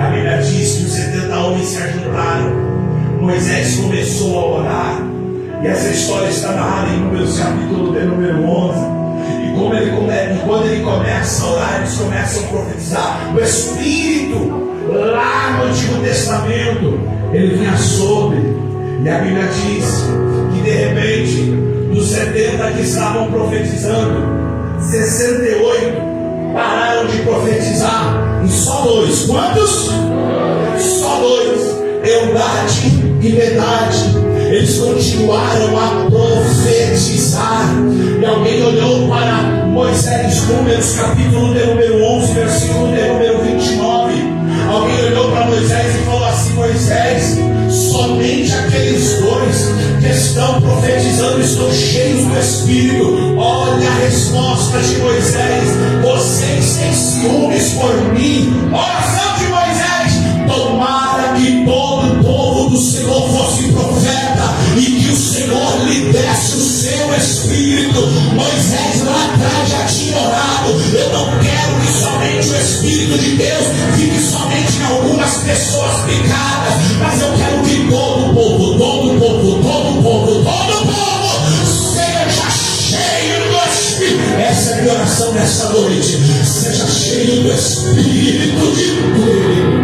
A Bíblia diz que os 70 homens se ajuntaram. Moisés começou a orar. E essa história está narrada em Números capítulo de número 11. E quando ele começa a orar, eles começam a profetizar. O Espírito, lá no Antigo Testamento, ele vinha sobre. E a Bíblia diz que de repente, dos 70 que estavam profetizando, 68 pararam de profetizar. E só 2. Quantos? Só 2. Eldade e Medade. Eles continuaram a profetizar. E alguém olhou para Moisés, Números capítulo de número 11, versículo de número 29. Alguém olhou para Moisés e falou assim: Moisés, somente aqueles 2 que estão profetizando estão cheios do Espírito. Olha a resposta de Moisés: vocês têm ciúmes por mim. Oração de Moisés: tomara que todo o povo do Senhor fosse profeta e que o Senhor lhe desse o seu Espírito. Moisés lá atrás já tinha orado: eu não quero que somente o Espírito de Deus fique somente em algumas pessoas picadas, mas eu quero que todo o povo, todo o povo, todo o povo, todo o povo seja cheio do Espírito. Essa é a minha oração nessa noite: seja cheio do Espírito de Deus.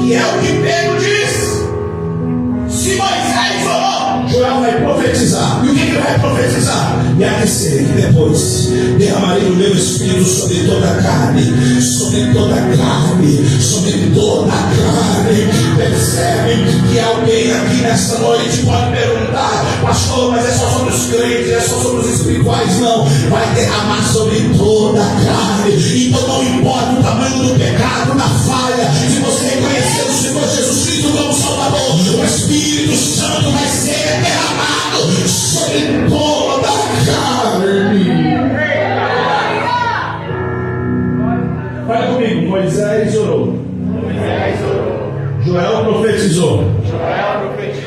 E é o que Pedro diz: se Moisés orou, Joel vai profetizar. E o que ele vai profetizar? E há de ser que depois derramarei o meu Espírito sobre toda a carne, sobre toda a carne, sobre toda a carne. Percebe que alguém aqui nesta noite pode perguntar: pastor, mas é só sobre os crentes, é só sobre os espirituais? Não, vai derramar sobre toda a carne. Então não importa o tamanho do pecado, da falha, se você reconhecer o Senhor Jesus Cristo como Salvador, o Espírito Santo vai ser derramado sobre toda a carne. Fala comigo: Moisés orou. Joel profetizou.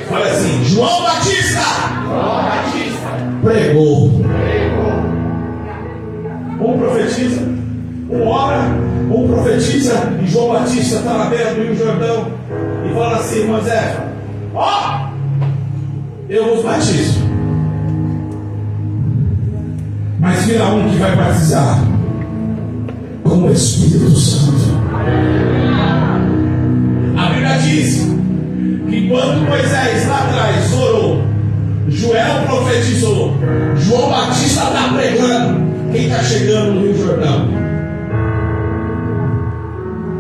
Fala assim: João Batista pregou. Um profetiza, um ora, um profetiza, e João Batista está na beira do Rio Jordão e fala assim: Moisés, ó, eu vos batizo, mas virá um que vai batizar com o Espírito Santo. A Bíblia diz que quando Moisés lá atrás orou, Joel profetizou, João Batista está pregando. Quem está chegando no Rio Jordão?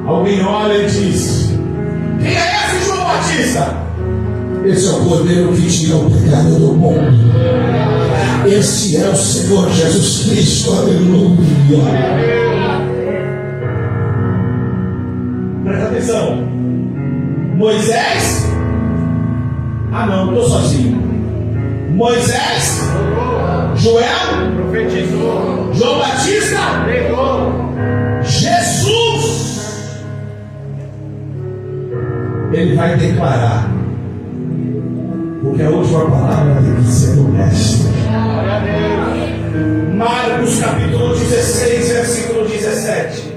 Alguém olha e diz: quem é esse João Batista? Esse é o Cordeiro que tira o pecado do mundo. Esse é o Senhor Jesus Cristo. Aleluia. Moisés, não, estou sozinho. Moisés, Joel, profetizou. João Batista, pregou. Jesus, ele vai declarar, porque a última palavra tem que ser do mestre. Marcos capítulo 16, versículo 17.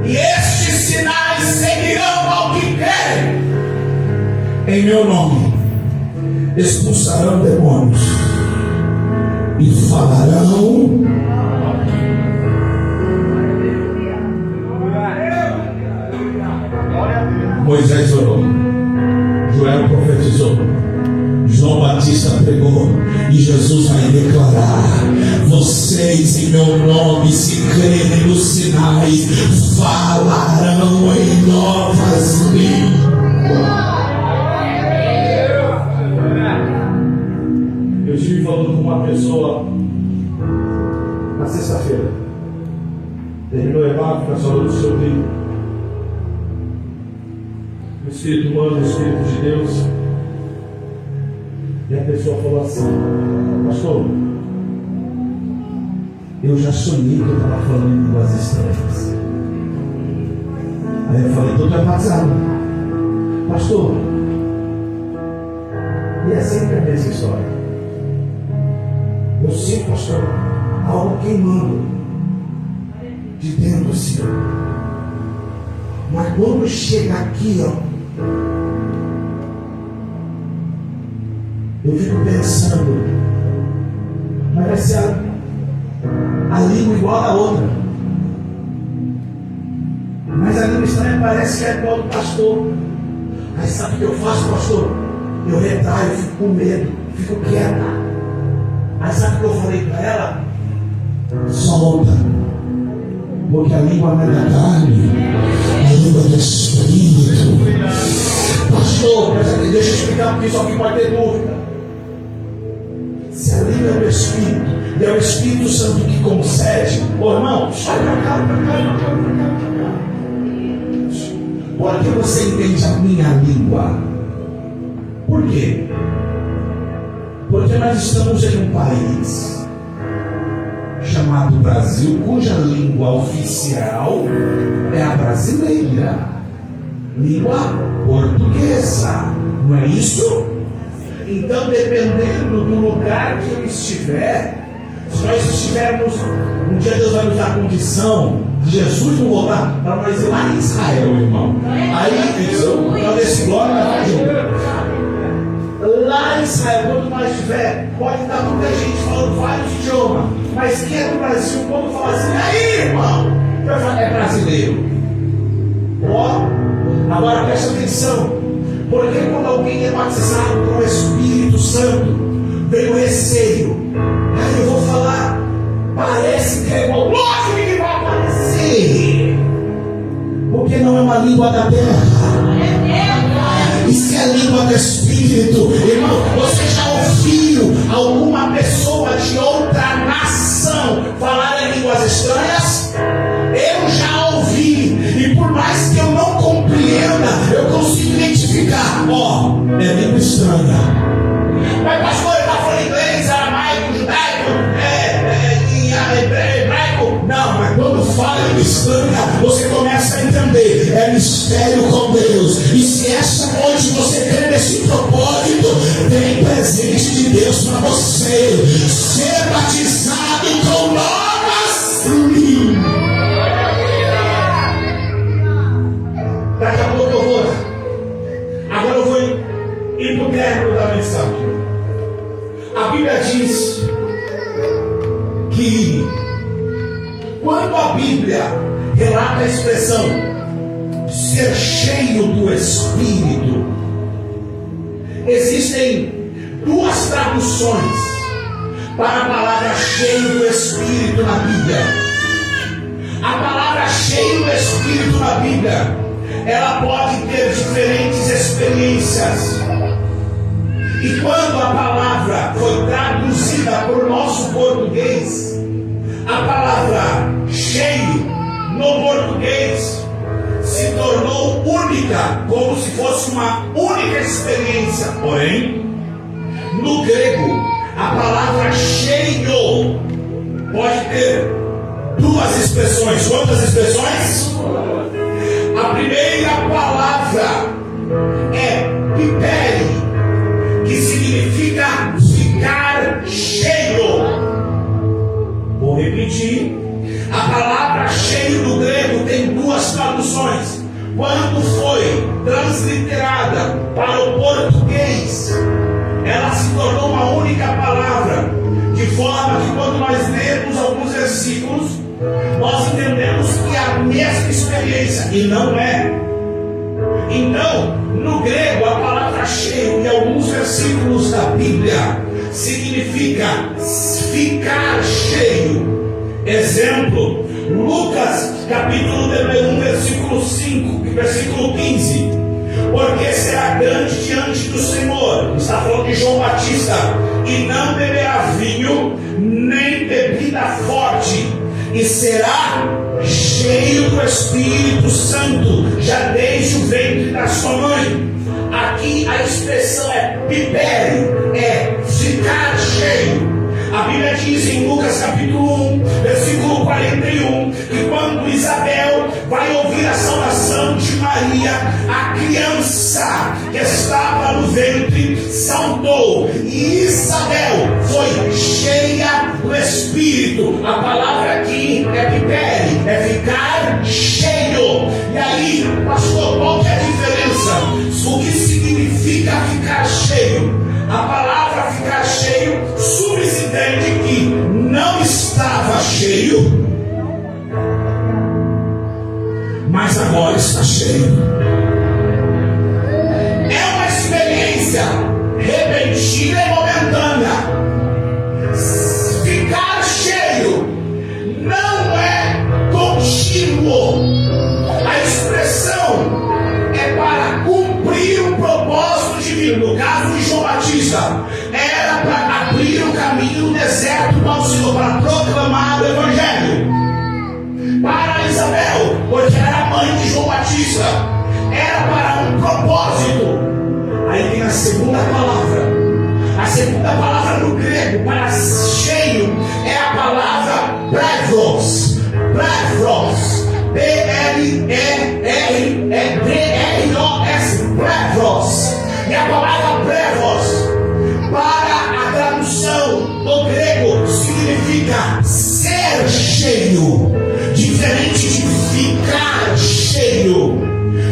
E estes sinais seguirão ao que querem. Em meu nome expulsarão demônios e falarão. Moisés orou, Joel profetizou, João Batista pregou, e Jesus vai declarar: vocês em meu nome, se crerem nos sinais, falarão em novas línguas. Eu estive falando com uma pessoa na sexta-feira, terminou o evento, nós falamos sobre o Espírito humano, o Espírito de Deus. E a pessoa falou assim: pastor, eu já sonhei que eu estava falando em línguas estranhas. Aí eu falei: então tu é batizado, pastor. E é sempre a mesma história. Eu sinto, pastor, algo queimando de dentro do Senhor. Mas quando chega aqui, eu fico pensando, mas vai ser a língua igual a outra. Mas a língua estranha parece que é igual do pastor. Aí sabe o que eu faço, pastor? Eu retraio, eu fico com medo, fico quieta. Aí sabe o que eu falei para ela? Solta. Porque a língua não é da carne, a língua é do Espírito. Pastor, deixa eu explicar, porque isso aqui pode ter dúvida. Se a língua é do Espírito, e é o Espírito Santo que concede, irmão, sai pra cá. Porque você entende a minha língua. Por quê? Porque nós estamos em um país chamado Brasil, cuja língua oficial é a brasileira, língua portuguesa, não é isso? Então, dependendo do lugar que eu estiver, se nós estivermos, um dia Deus vai nos dar a condição de Jesus não voltar para nós ir lá em Israel, irmão. Aí, então, desse glória vai junto. Lá em Israel, quando nós estiver, pode estar muita gente falando vários idiomas, mas quem é do Brasil, quando fala assim, aí, irmão, vai falar, é brasileiro. Ó, agora presta atenção, porque quando alguém é batizado com o Espírito Santo, vem o receio. Aí eu vou falar, parece que é igual, lógico que vai parecer, porque não é uma língua da terra. E se é língua do Espírito, irmão, você já ouviu alguma pessoa de outra nação falar em línguas estranhas? Eu já ouvi, e por mais que eu não compreenda, eu consigo identificar. É língua estranha. Mas pastor, ele está falando inglês, aramaico, judaico, hebraico. Não, mas quando fala em estranha, você começa a entender. É mistério com Deus. E se essa noite você crê nesse propósito, tem presente de Deus para você. Ser batizado com novas línguas. Daqui a pouco eu vou. Agora eu vou ir para o término da mensagem. A Bíblia diz que quando a Bíblia relata a expressão ser cheio do Espírito, existem duas traduções para a palavra cheio do Espírito na Bíblia. A palavra cheio do Espírito na Bíblia, ela pode ter diferentes experiências. E quando a palavra foi traduzida para o nosso português, a palavra cheio no português se tornou fosse uma única experiência. Porém, no grego, a palavra cheio pode ter duas expressões. Quantas expressões? A primeira palavra é pipere, que significa ficar cheio. Vou repetir. A palavra cheio do grego tem duas traduções. Quando foi transliterada para o português, ela se tornou uma única palavra, de forma que quando nós lemos alguns versículos, nós entendemos que é a mesma experiência, e não é. Então, no grego, a palavra cheio, em alguns versículos da Bíblia, significa ficar cheio. Exemplo, Lucas, capítulo 1, versículo 5, versículo 15. Porque será grande diante do Senhor, está falando de João Batista, e não beberá vinho, nem bebida forte, e será cheio do Espírito Santo, já desde o ventre da sua mãe. Aqui a expressão é pipere, é ficar cheio. A Bíblia diz em Lucas capítulo 1, versículo 41, que quando Isabel vai ouvir a saudação de Maria, a criança que estava no ventre saltou, e Isabel foi cheia do Espírito. A palavra aqui é pipere, é ficar cheio. E aí, pastor, qual que é a diferença? O que significa ficar cheio? A palavra ficar cheio subentende que não estava cheio, mas agora está cheio. É uma experiência repentina e momentânea. Ficar cheio não é contínuo. A expressão é para cumprir o propósito divino. No caso de João Batista, era para abrir o caminho no deserto para o Senhor, para proclamar o Evangelho. Para Isabel, porque era a mãe de João Batista, era para um propósito. Aí tem a segunda palavra. A segunda palavra no grego para cheio é a palavra prevros. Prevros. P-R-E-R-D-R-O-S. Prevros. E a palavra prevros, para a tradução do grego, significa ser cheio, diferente de ficar cheio.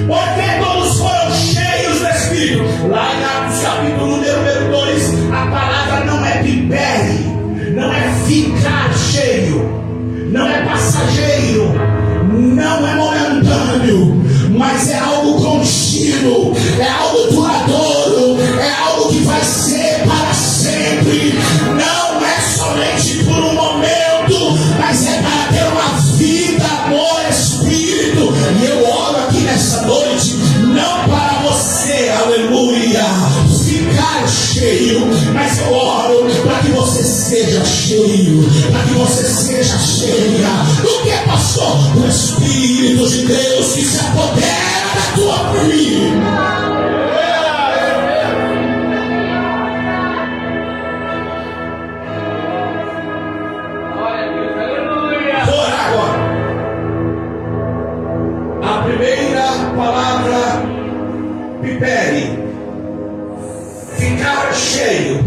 Porque todos foram cheios do Espírito. Lá em Atos capítulo número 2, a palavra não é pipere, não é ficar cheio, não é passageiro, não é momentâneo, mas é algo contínuo, é algo duradouro, é algo que vai ser para sempre. Não é somente por um momento, mas é para ter uma vida, amor, Espírito. E eu oro aqui nessa noite, não para você, aleluia, ficar cheio, mas eu oro para que você seja cheio, para que você seja cheia do que, pastor? O Espírito de Deus que se apodera da tua vida. A primeira palavra, pipere, ficar cheio,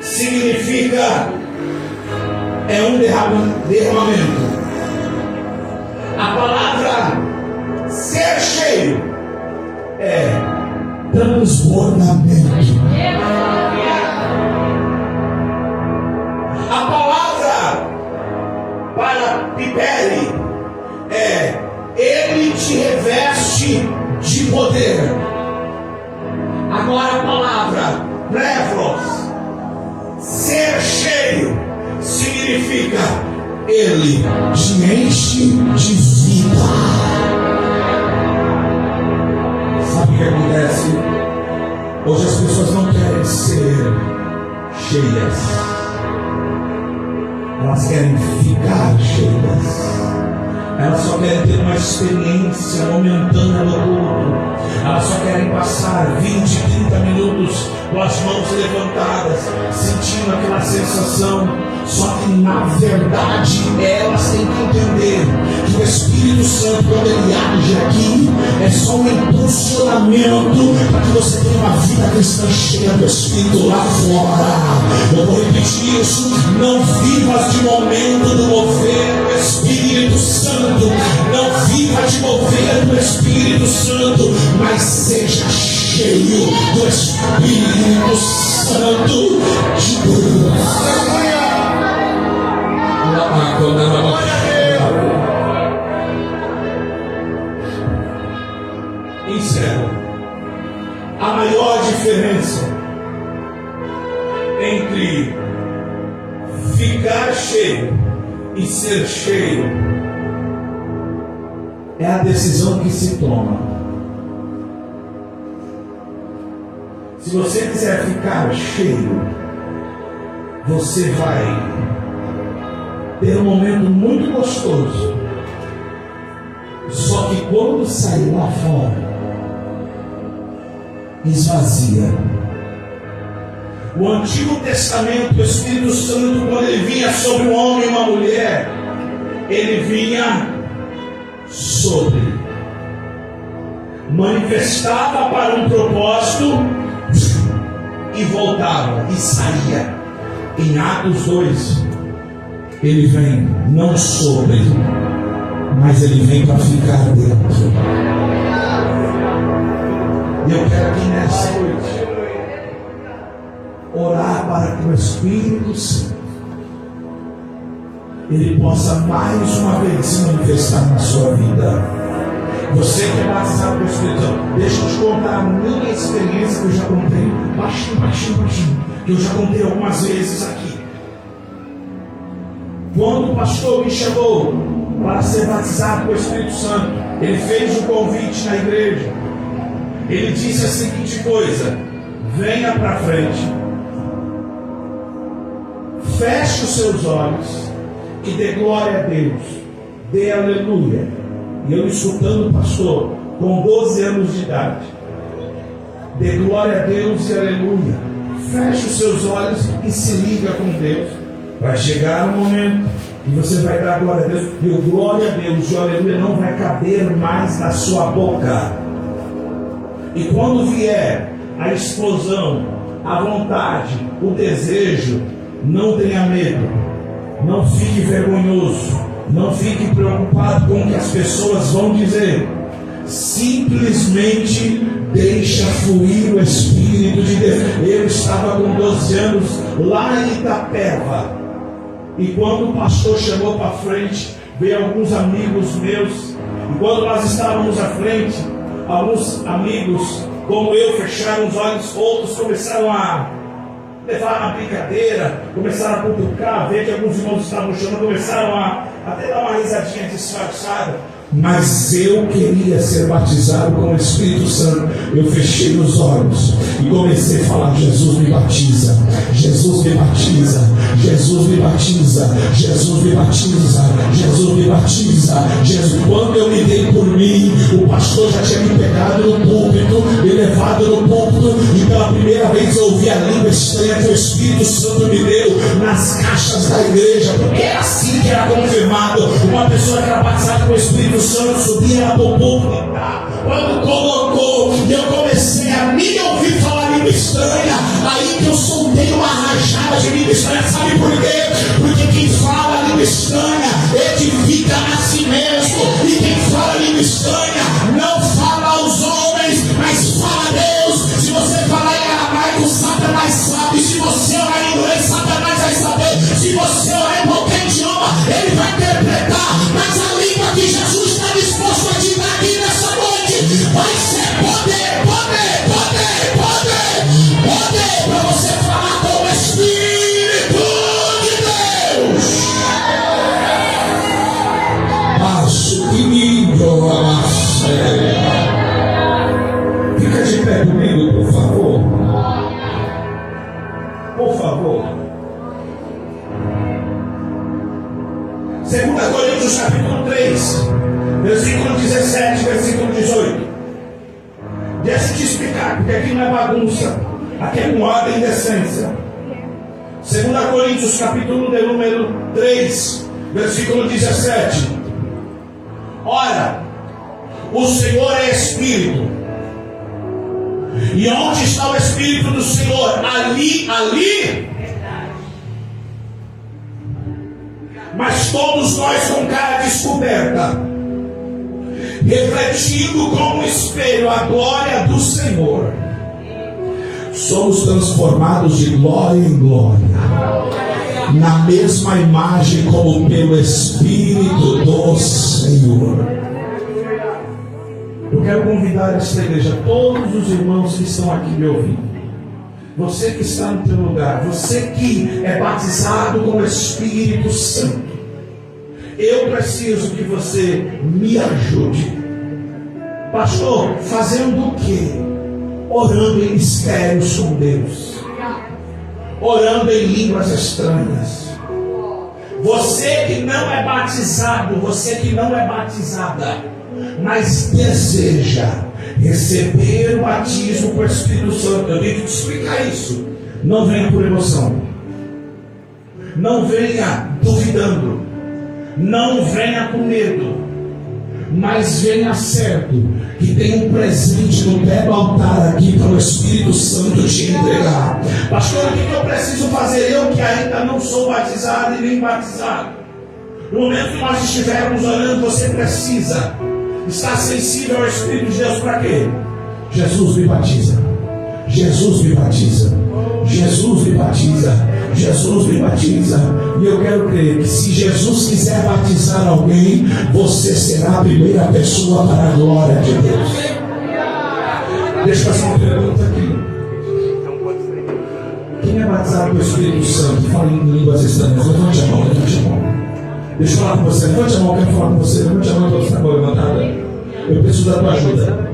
significa é um derramamento. A palavra ser cheio é transbordamento. A palavra para pipere é ele te reveste de poder. Agora a palavra prevros, ser cheio, significa ele te enche de vida. Sabe o que acontece? Hoje as pessoas não querem querem ter uma experiência momentânea do culto. Elas só querem passar 20, 30 minutos com as mãos levantadas, sentindo aquela sensação. Só que na verdade elas têm que entender que o Espírito Santo, quando ele age aqui, é só um impulsionamento para que você tenha uma vida cristã cheia do Espírito lá fora. Eu vou repetir isso: não vivas de momento do mover do Espírito Santo, não viva de mover do Espírito Santo, mas seja cheio do Espírito Santo de Deus. Encerro. A maior diferença entre ficar cheio e ser cheio é a decisão que se toma. Se você quiser ficar cheio, você vai ter um momento muito gostoso. Só que quando sair lá fora, esvazia. O Antigo Testamento, o Espírito Santo, quando ele vinha sobre um homem e uma mulher, ele vinha sobre, manifestava para um propósito e voltava e saía. Em Atos 2, ele vem não sobre, mas ele vem para ficar dentro. E eu quero aqui nessa noite orar para que o Espírito Santo ele possa mais uma vez se manifestar na sua vida. Você que é batizado pelo Espírito Santo, deixa eu te contar a minha experiência que eu já contei, baixinho, que eu já contei algumas vezes aqui. Quando o pastor me chamou para ser batizado pelo Espírito Santo, ele fez um convite na igreja. Ele disse a seguinte coisa: venha para frente, feche os seus olhos e dê glória a Deus, dê aleluia. E eu escutando o pastor com 12 anos de idade, dê glória a Deus e aleluia. Feche os seus olhos e se liga com Deus. Vai chegar um momento e você vai dar glória a Deus, e o glória a Deus e o aleluia não vai caber mais na sua boca. E quando vier a explosão, a vontade, o desejo, não tenha medo, não fique vergonhoso, não fique preocupado com o que as pessoas vão dizer. Simplesmente deixa fluir o Espírito de Deus. Eu estava com 12 anos lá em Itapeva, e quando o pastor chegou para frente, veio alguns amigos meus, e quando nós estávamos à frente, alguns amigos como eu fecharam os olhos, outros começaram a levar na brincadeira, começaram a cutucar, ver que alguns irmãos estavam chamando, começaram a até dar uma risadinha disfarçada. Mas eu queria ser batizado com o Espírito Santo. Eu fechei os olhos e comecei a falar: Jesus me batiza, Jesus me batiza, Jesus me batiza, Jesus me batiza, Jesus me batiza, Jesus. Quando eu me dei por mim, o pastor já tinha me pegado no púlpito, me levado no púlpito, e pela primeira vez eu ouvi a língua estranha que o Espírito Santo me deu nas caixas da igreja, porque era assim que era confirmado. Uma pessoa que era batizada com o Espírito Santo subia para o púlpito. Quando colocou e eu comecei a me ouvir falar língua estranha, aí que eu soltei uma rajada de língua estranha. Sabe por quê? Porque quem fala língua estranha edifica a si mesmo, e quem fala língua estranha não fala aos homens, mas fala a Deus. Se você falar em aramaico, Satanás sabe. Se você orar em inglês, Satanás vai saber. Se você orar em qualquer idioma, ele vai interpretar. Mas a língua que Jesus está disposto a te dar aqui nessa noite vai ser poder, poder, poder, poder, poder para você falar com o Espírito de Deus. Passo que lindo, fica de pé comigo, por favor. Por favor. 2 Coríntios capítulo 3, Versículo 17, versículo 18. Deixa eu te explicar, porque aqui não é bagunça, aqui é com ordem e decência. 2 Coríntios, capítulo de número 3, versículo 17. Ora, o Senhor é Espírito, e onde está o Espírito do Senhor? Ali. Mas todos nós com cara descoberta, refletindo como um espelho a glória do Senhor, somos transformados de glória em glória, na mesma imagem como pelo Espírito do Senhor. Eu quero convidar esta igreja, todos os irmãos que estão aqui me ouvindo, você que está no teu lugar, você que é batizado com o Espírito Santo, eu preciso que você me ajude. Pastor, fazendo o quê? Orando em mistérios com Deus, orando em línguas estranhas. Você que não é batizado, você que não é batizada, mas deseja receber o batismo com o Espírito Santo, eu tenho que te explicar isso. Não venha por emoção, não venha duvidando, não venha com medo, mas venha certo que tem um presente no pé do altar aqui para o Espírito Santo te entregar. Pastor, o que eu preciso fazer? Eu que ainda não sou batizado e nem batizado. No momento que nós estivermos orando, você precisa estar sensível ao Espírito de Deus. Para quê? Jesus me batiza, Jesus me batiza, Jesus me batiza, Jesus me batiza. E eu quero crer que se Jesus quiser batizar alguém, você será a primeira pessoa para a glória de Deus. Deixa eu fazer uma pergunta aqui. Quem é batizado pelo Espírito Santo e fala em línguas estranhas? Levante a mão, levante a mão. Deixa eu falar com você, levante a mão, eu quero falar com você. Levante a mão, todos com a mão levantada. Eu preciso da tua ajuda.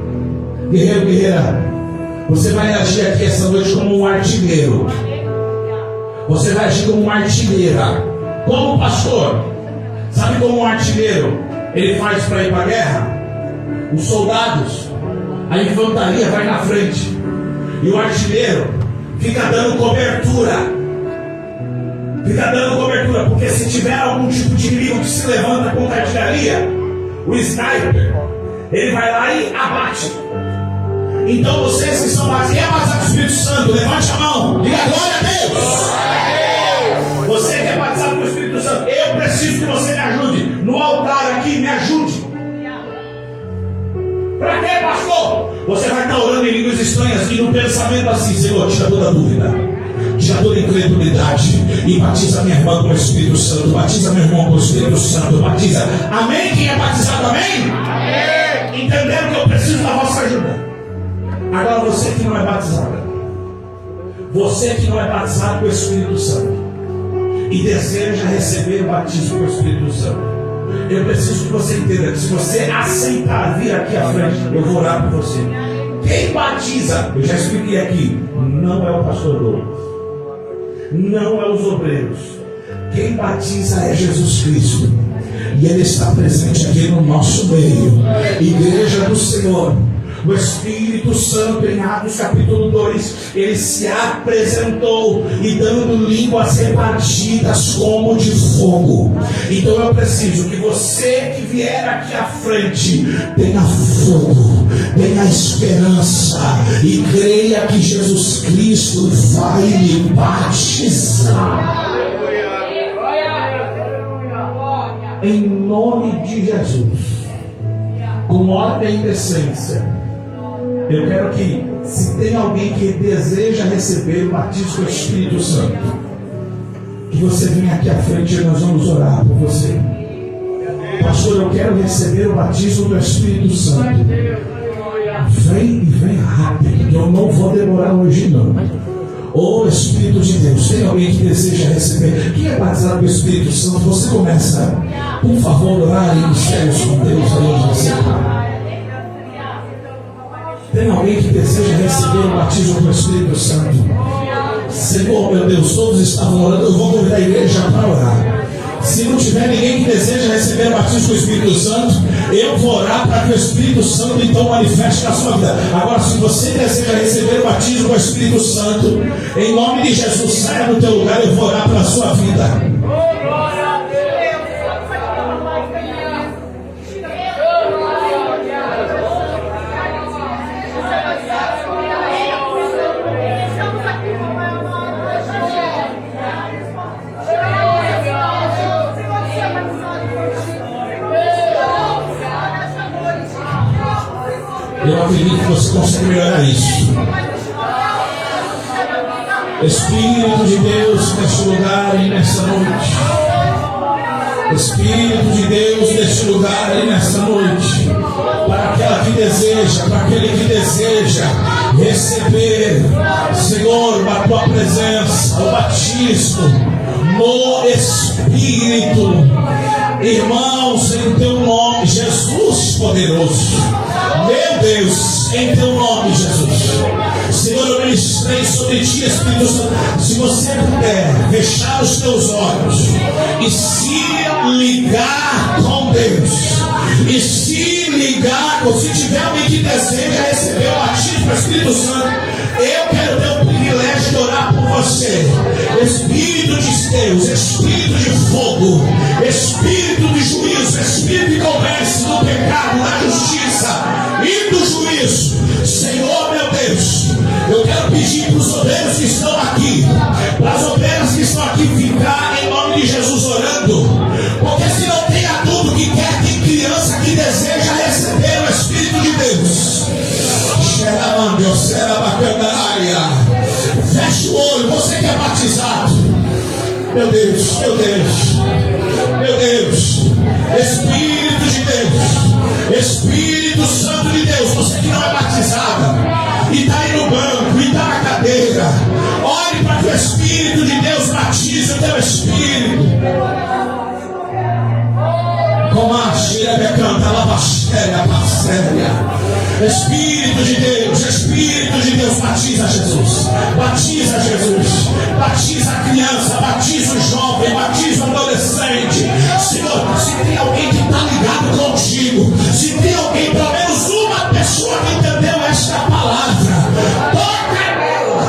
Guerreiro, guerreira, você vai agir aqui essa noite como um artilheiro. Você vai agir como uma artilheira. Como pastor? Sabe como um artilheiro ele faz para ir para a guerra? Os soldados, a infantaria vai na frente, e o artilheiro fica dando cobertura. Fica dando cobertura, porque se tiver algum tipo de inimigo que se levanta contra a artilharia, o sniper, ele vai lá e abate. Então vocês que são batizados, quem é batizado do Espírito Santo, levante a mão, diga glória a Deus. Você que é batizado do Espírito Santo, eu preciso que você me ajude. No altar aqui, me ajude. Para quê, pastor? Você vai estar orando em línguas estranhas e no pensamento assim: Senhor, tira toda dúvida, tira toda incredulidade e batiza minha irmã com o Espírito Santo, batiza meu irmão com o Espírito Santo, batiza. Amém? Quem é batizado, amém? Amém. Entenderam que eu preciso da vossa ajuda? Agora você que não é batizado, você que não é batizado com o Espírito Santo e deseja receber o batismo com o Espírito Santo, eu preciso que você entenda que se você aceitar vir aqui à frente, eu vou orar por você. Quem batiza, eu já expliquei aqui, não é o pastor Douglas, não é os obreiros. Quem batiza é Jesus Cristo, e Ele está presente aqui no nosso meio. Igreja do Senhor, o Espírito Santo em Atos capítulo 2, Ele se apresentou e dando línguas repartidas como de fogo. Então eu preciso que você que vier aqui à frente tenha fogo, tenha esperança e creia que Jesus Cristo vai lhe batizar. Em nome de Jesus, com ordem e decência, eu quero que, se tem alguém que deseja receber o batismo do Espírito Santo, que você venha aqui à frente e nós vamos orar por você. Pastor, eu quero receber o batismo do Espírito Santo. Vem e vem rápido, que eu não vou demorar hoje não. Ô Espírito de Deus, tem alguém que deseja receber? Quem é batizado pelo Espírito Santo? Você começa, por favor, orar em mistérios com Deus aí onde você está. Tem alguém que deseja receber o batismo do Espírito Santo? Senhor, meu Deus, todos estavam orando. Eu vou convidar a igreja para orar. Se não tiver ninguém que deseja receber o batismo do Espírito Santo, eu vou orar para que o Espírito Santo então manifeste na sua vida. Agora, se você deseja receber o batismo do Espírito Santo, em nome de Jesus, saia do teu lugar, eu vou orar pela sua vida. Eu acredito que você consegue melhorar isso. Espírito de Deus neste lugar e nesta noite. Espírito de Deus neste lugar e nesta noite. Para aquela que deseja, para aquele que deseja receber, Senhor, a tua presença, o batismo no Espírito. Irmãos, em teu nome, Jesus poderoso. Meu Deus, em teu nome, Jesus. Senhor, eu ministrei sobre ti, Espírito Santo. Se você puder fechar os teus olhos e se ligar com Deus, e se ligar, ou se tiver alguém que deseja receber o batismo do Espírito Santo, eu quero ter o privilégio de orar por você. Espírito de Deus, Espírito de fogo, Espírito de juízo, Espírito que convence do pecado, da justiça e do juízo. Senhor, meu Deus, eu quero pedir para os obreiros que estão aqui, para as obreiras que estão aqui, ficar em nome de Jesus orando, porque se não tem adulto que quer, tem criança que deseja receber o Espírito de Deus. Feche o olho, você que é batizado. Meu Deus, meu Deus, meu Deus, Espírito de Deus, Espírito Santo de Deus, você que não é batizada e está aí no banco, e está na cadeira, ore para que o Espírito de Deus batize o teu espírito. Espírito de Deus, batiza Jesus, batiza Jesus, batiza a criança, batiza o jovem, batiza o adolescente. Senhor, se tem alguém que está ligado contigo, se tem alguém, pelo menos uma pessoa que entendeu esta palavra, toca nela.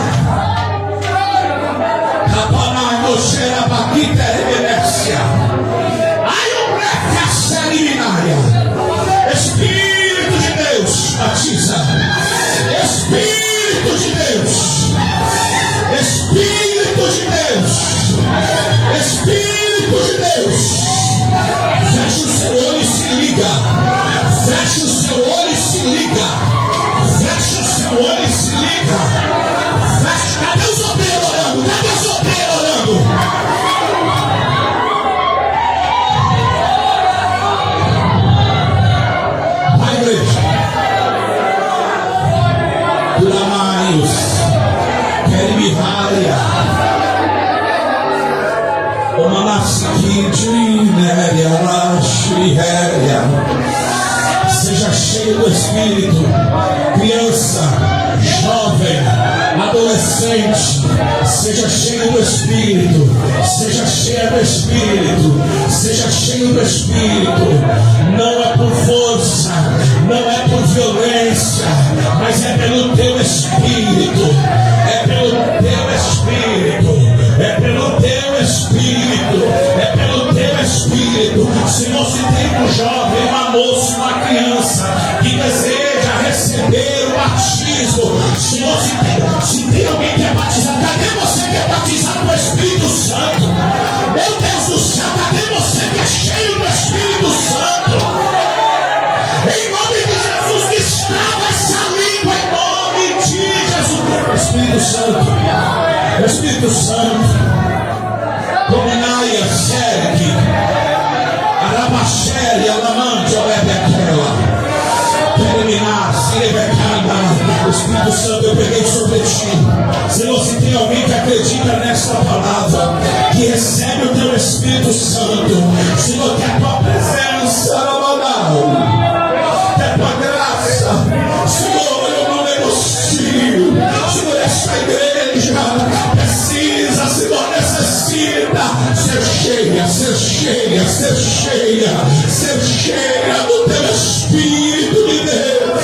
Espírito de Deus, batiza. Espírito de Deus, Espírito de Deus, Espírito de Deus. Feche o seu olho e se liga. Feche o seu olho e se liga. Feche o seu olho e se liga. Feche. Cadê os obreiros orando? Cadê os obreiros orando? Seja cheio do Espírito, criança, jovem, adolescente, seja cheio do Espírito, seja cheio do Espírito, seja cheio do Espírito. Não é por força, não é por violência, mas é pelo teu Espírito, é pelo teu Espírito, é pelo teu Espírito, é pelo teu Espírito. Senhor, se tem um jovem, uma moça, uma criança que deseja receber o batismo, Senhor, se tem alguém que é batizado, cadê você que é batizado com o Espírito Santo? Meu Deus do céu, cadê você que é cheio do Espírito Santo? Em nome de Jesus, destrava essa língua, em nome de Jesus. Espírito Santo, Espírito Santo, Dominaia, Sergue, Arabachéria, Lamante, Orebequela, terminar, Sirebecada. Espírito Santo, eu peguei sobre ti. Senhor, se tem alguém que acredita nesta palavra, que recebe o teu Espírito Santo, Senhor, que a tua presença que a tua graça, Senhor, eu não negocio. Senhor, esta igreja precisa, Senhor, necessita ser cheia, ser cheia. cheia do teu Espírito de Deus.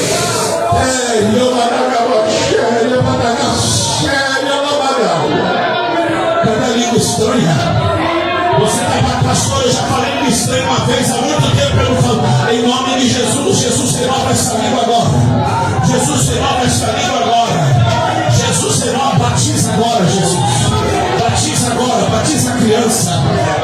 Cada língua estranha. Você está para pastor, eu já falei língua estranha uma vez, há muito tempo eu não falo. Em nome de Jesus, Jesus renova essa língua agora. Jesus renova essa língua agora. Jesus renova, batiza agora, Jesus. Batiza agora, batiza a criança,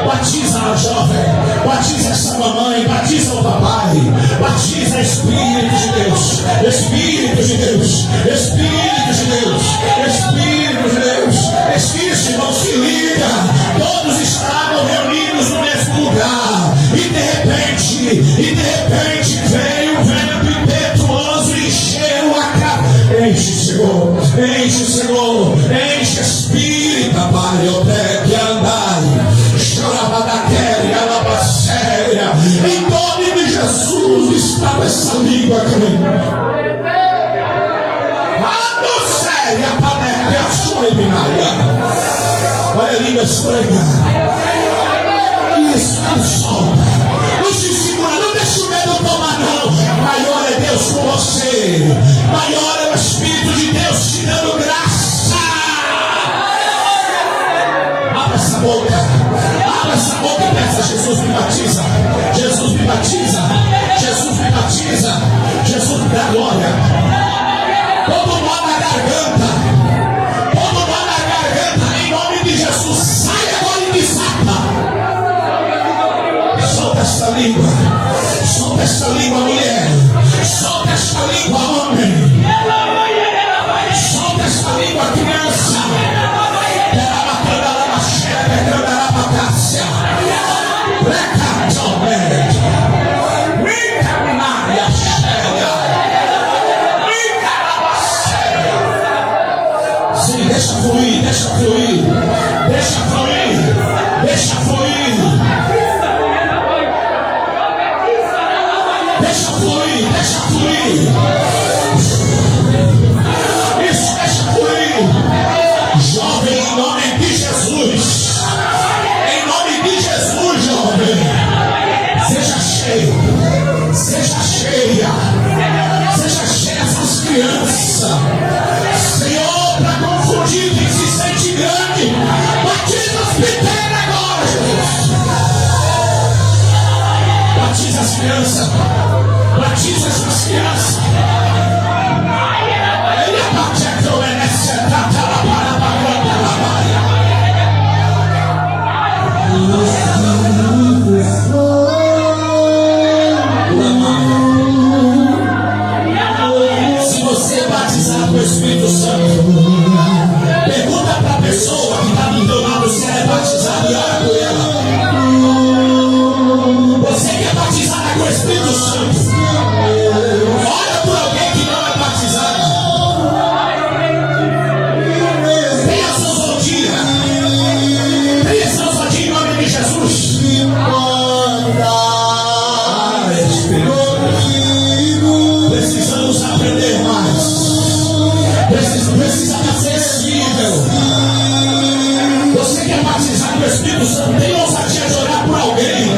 batiza a jovem, batiza essa mamãe, batiza o papai, batiza Espírito de Deus, Espírito de Deus, Espírito de Deus, Espírito de Deus. Espírito, irmão, se liga, todos estavam reunidos no mesmo lugar, e de repente veio um vento impetuoso e encheu a casa. Enche, Senhor, enche, Senhor, enche, Espírito, Pai, eu tenho que andar. Chorava da terra, alabaceia. Em nome de Jesus estava essa língua aqui. Adoceia, paneca, a sua eliminaria. Olha a língua estranha. Isso, não solta. Não se segura, não deixa o medo tomar, não. Maior é Deus com você. Maior é o Espírito de Deus te dando graça. Abra essa boca e peça: Jesus me batiza, Jesus me batiza, Jesus me batiza, Jesus me dá glória. Todo nó na garganta, em nome de Jesus, sai agora e desata. Solta essa língua, mulher, solta essa língua, homem, solta essa língua, criança. Sim, deixa fluir, deixa fluir, deixa fluir, deixa fluir, deixa fluir, deixa fluir. Isso, deixa fluir. Jovem, em nome de Jesus. Em nome de Jesus, jovem. Seja cheio. Seja cheia. Seja cheia essas crianças. Senhor, para confundir quem se sente grande, batiza as pequenas agora, Jesus. Batiza as crianças. Batiza essas crianças. Ele abate a promessa, trata la para a Se você é batizado com o Espírito Santo, pergunta para a pessoa que está do teu lado se ela é batizada e ora por ela. Você que é batizada com o Espírito Santo, ora por alguém que não é batizado. Tenha sua ousadia. Tenha sua ousadia em nome de Jesus. Precisamos aprender mais. Precisamos ser sensível. Você que é batizado com o Espírito Santo, tem ousadia de orar por alguém.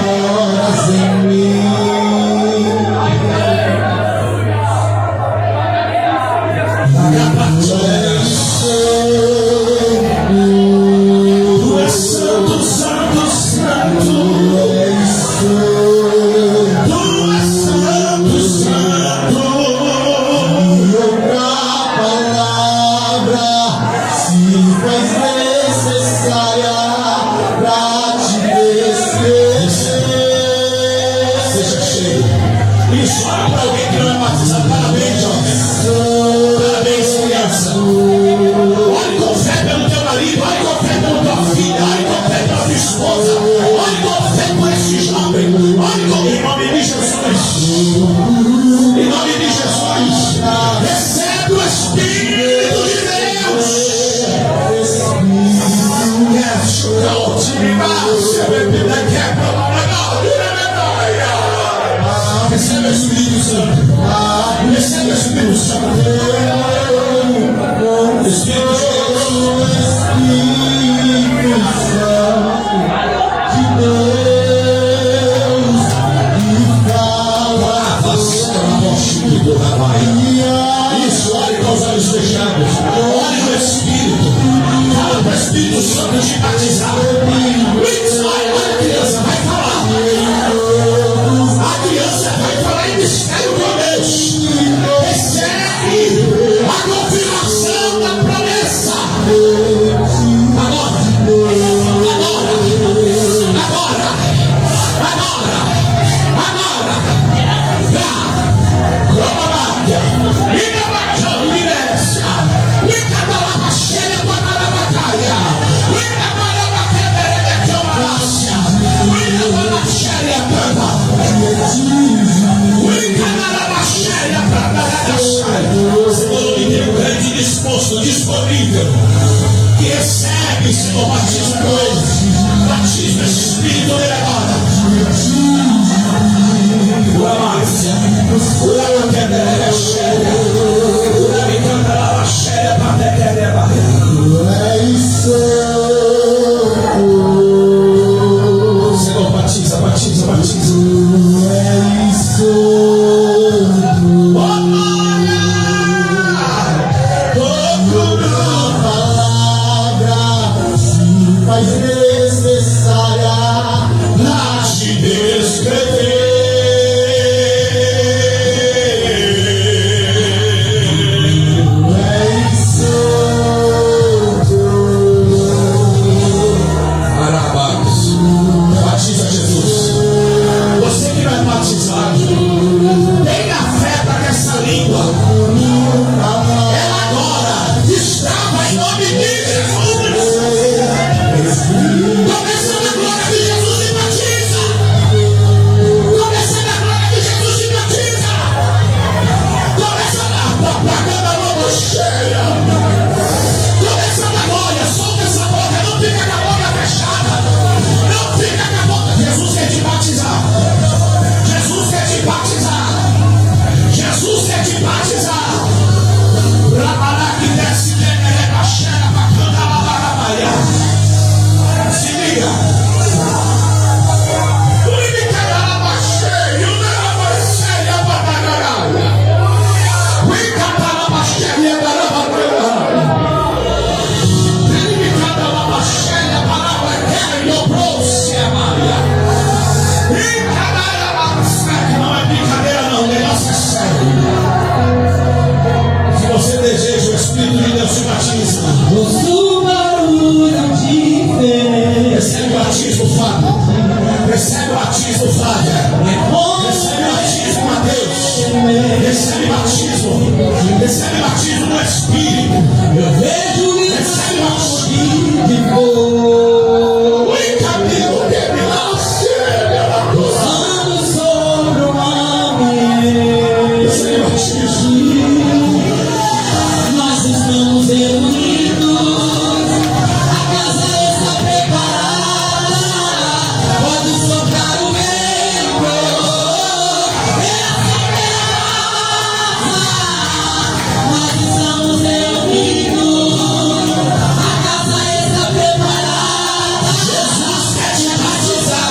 Tu és santo, santo, santo. Tu és santo, santo. Outra palavra se faz necessária para te descrever. Seja cheio. Isso, ora para alguém que não é batizado. Parabéns, jovem. Parabéns, criança. Olhe com fé pelo teu marido. Olhe com fé pela tua filha. Olhe com fé pela tua esposa. Olhe com fé por este jovem. Olhe com em nome de Jesus. Em nome de Jesus. Recebe o Espírito de Deus. Recebe o Espírito Santo. Recebe o Espírito Santo. Espírito de Deus. Senhor, batiza, batiza, batiza. Faz necessária Pra te descrever. Parabéns. Batiza Jesus. Você que vai batizar, tenha fé para que essa língua, ela agora destrava em nome de Jesus. Começa na glória de Jesus e batiza. Começa na glória de Jesus e batiza. Começa na propaganda logo cheia. Começa na glória, solta essa boca, não fica com a boca fechada. Não fica com a boca. Jesus quer te batizar. Jesus quer te batizar. Jesus quer te batizar. Pra que desce, rebaixera, bacana, labarabaia. Se liga. Não é brincadeira não, o negócio é sério. Se você deseja, o Espírito de Deus te batiza. Recebe o batismo, Fábio. Recebe o batismo, Flávia. Recebe o batismo, Mateus. Recebe batismo. Recebe batismo no Espírito. Eu vejo e recebe batismo de fogo. Oi, cabelo, cabelo, chega. Usando sobre o homem. Recebe batismo. Nós estamos reunidos. Jesus quer te batizar.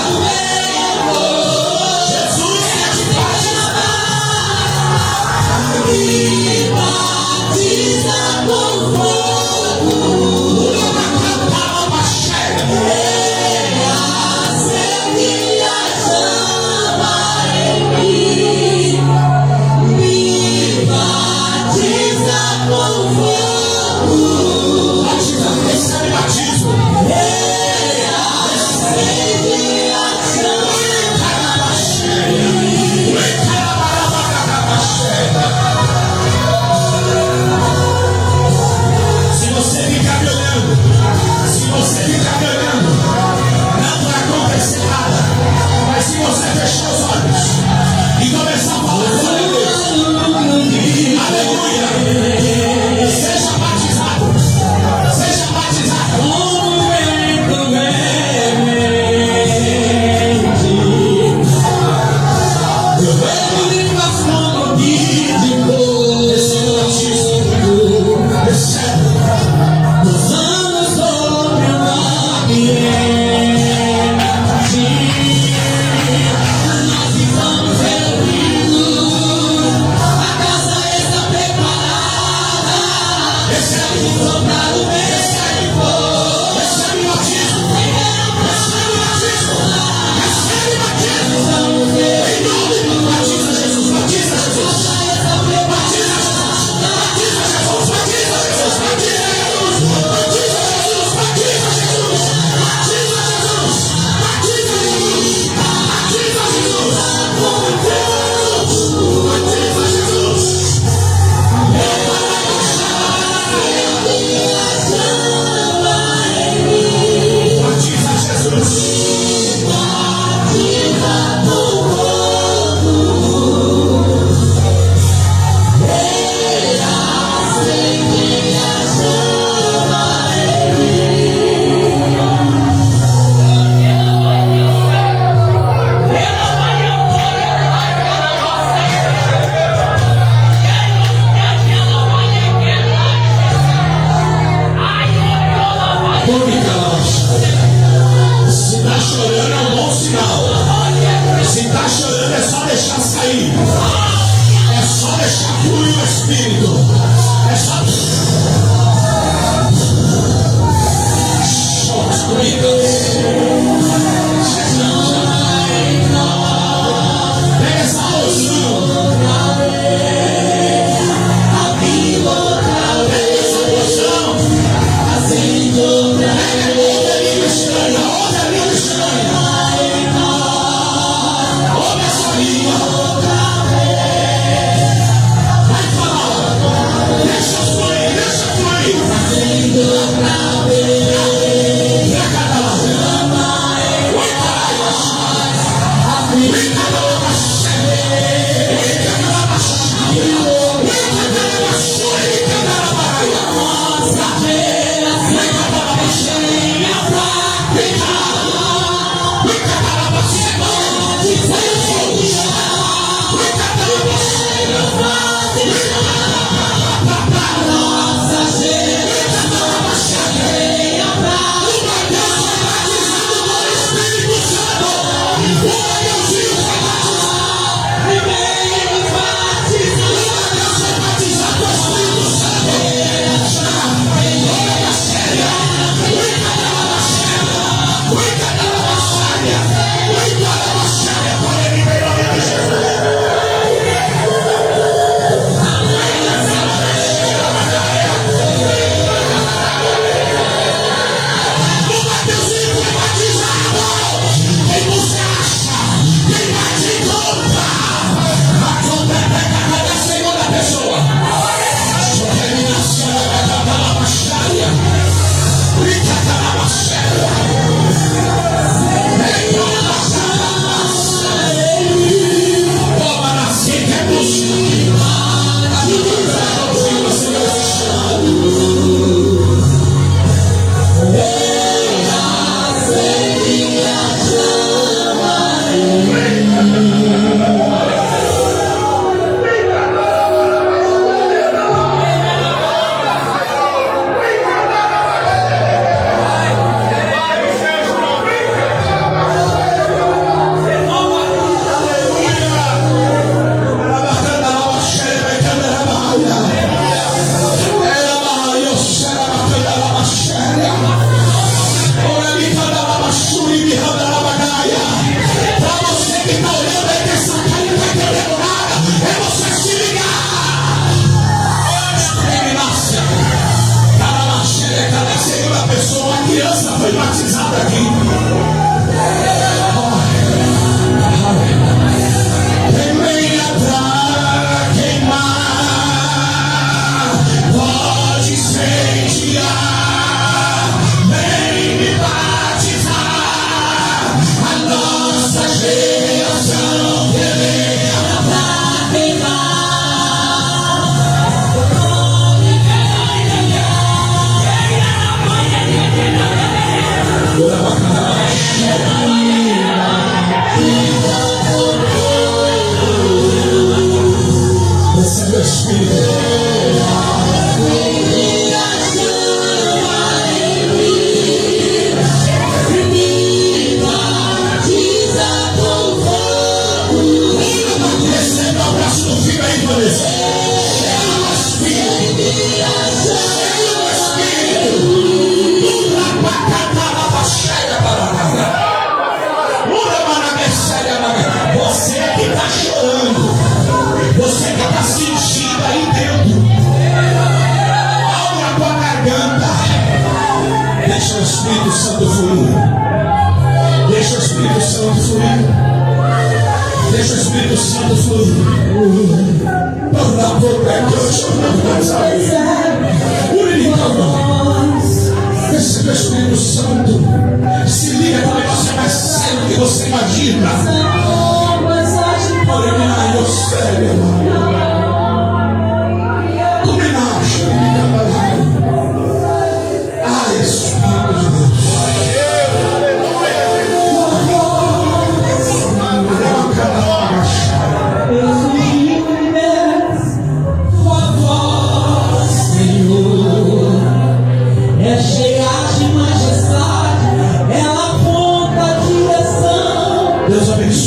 Espírito. É só. Pega essa unção. Pega essa unção. Pega outra língua estranha. Outra língua estranha. Ouve essa língua. Vai falar. Deixa fluir, deixa fluir. Foi batizado aqui. Tem lenha pra queimar, pode incendiar, vem me batizar. A nossa geração tem lenha pra queimar. Recebe o Espírito. Recebe o abraço do filho aí, Vanessa. Chega o Espírito. Chega o Espírito. Você que está chorando, você que está sentindo aí dentro algo na tua garganta, deixa o Espírito Santo fluir. Deixa o Espírito Santo fluir. Deixa o Espírito Santo fluir. Recebe o Espírito Santo. Se liga com o negócio mais sério do que você imagina. Eu sério. Ai, Espírito de Deus. Tua voz, Senhor, é cheia de majestade, ela aponta a direção. Deus abençoe.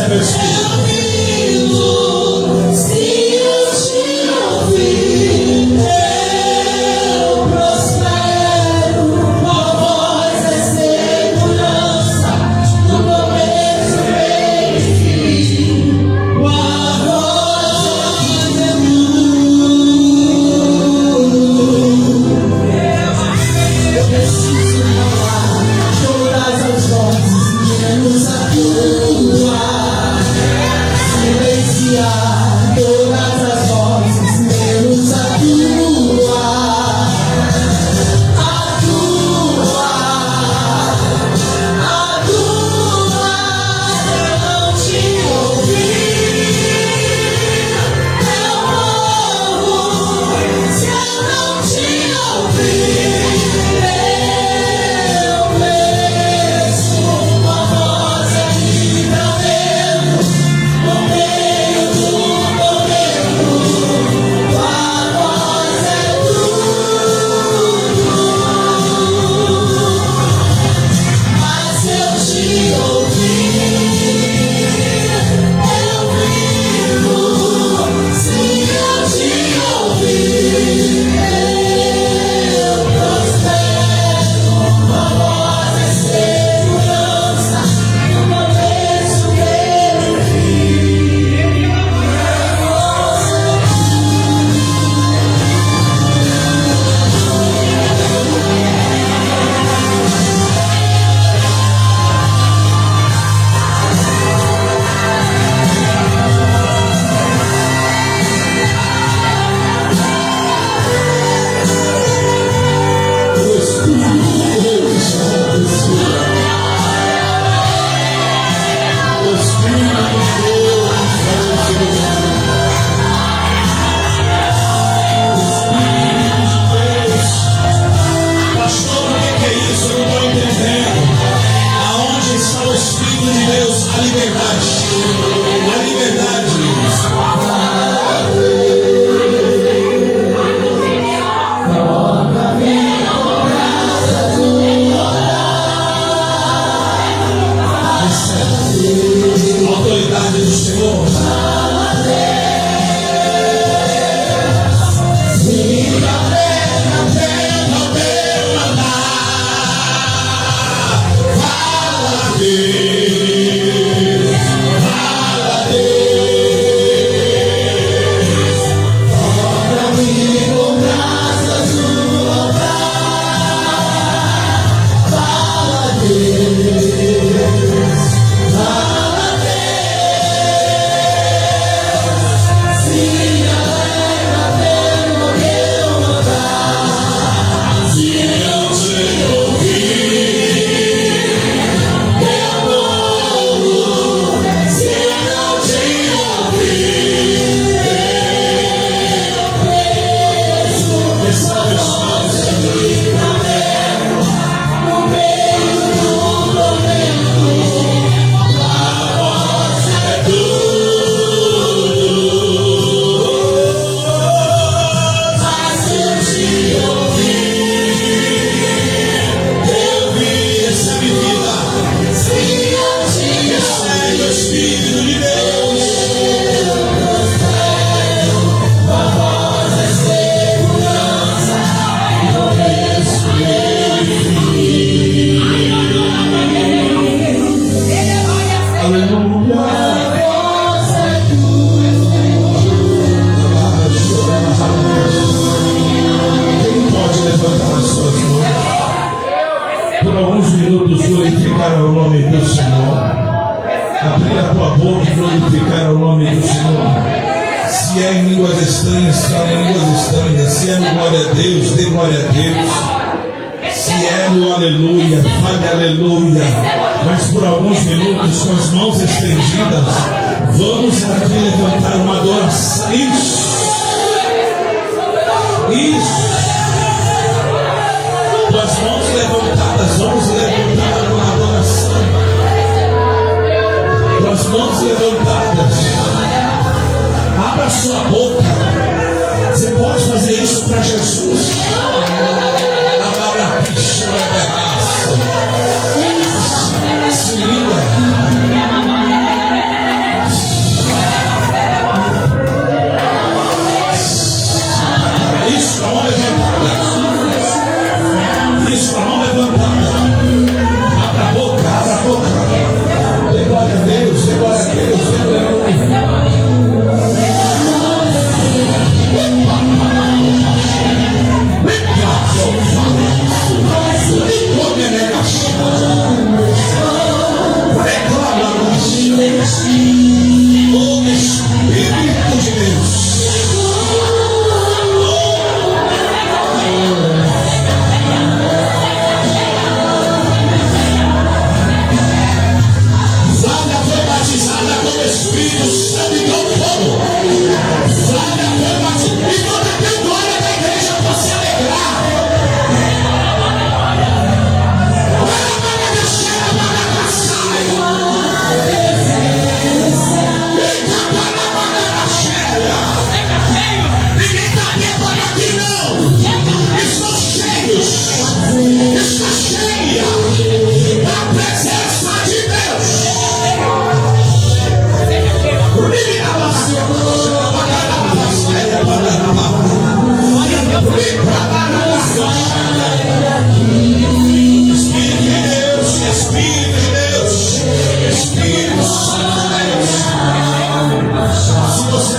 Recebe o Espírito. Se eu te ouvir, eu prospero. Tua voz é segurança no começo, meio e fim. Tua voz é luz. Eu preciso falar todas as vozes, menos a tua. Silenciar todas as vozes, menos a tua. A tua, a tua. Eu não te ouvi, eu morro. Se eu não te ouvir, eu mereço uma voz aqui pra dentro. No meio do momento, tua voz é tudo. Mas se eu te ouvir, eu vivo. Se eu te ouvir, eu prospero. Tua voz é segurança no começo, meio e fim. O Espírito de Deus está descendo. O Espírito de Deus está descendo. O Espírito de Deus. Pastor, o que é isso? Eu não estou entendendo. Aonde está o Espírito de Deus? A liberdade. A liberdade. A autoridade do Senhor. glorificar o nome do Senhor. Abrir a tua boca e glorificar o nome do Senhor. Se é em línguas estranhas, fala em línguas estranhas. Se é no glória a Deus, dê glória a Deus. Se é no aleluia, fale aleluia. Mas por alguns minutos, com as mãos estendidas, vamos aqui levantar uma adoração. Isso. Com as mãos levantadas, vamos levantar uma adoração. Com as mãos levantadas, abra sua boca. Você pode fazer isso para Jesus. Abra a picha na terraça. Se liga.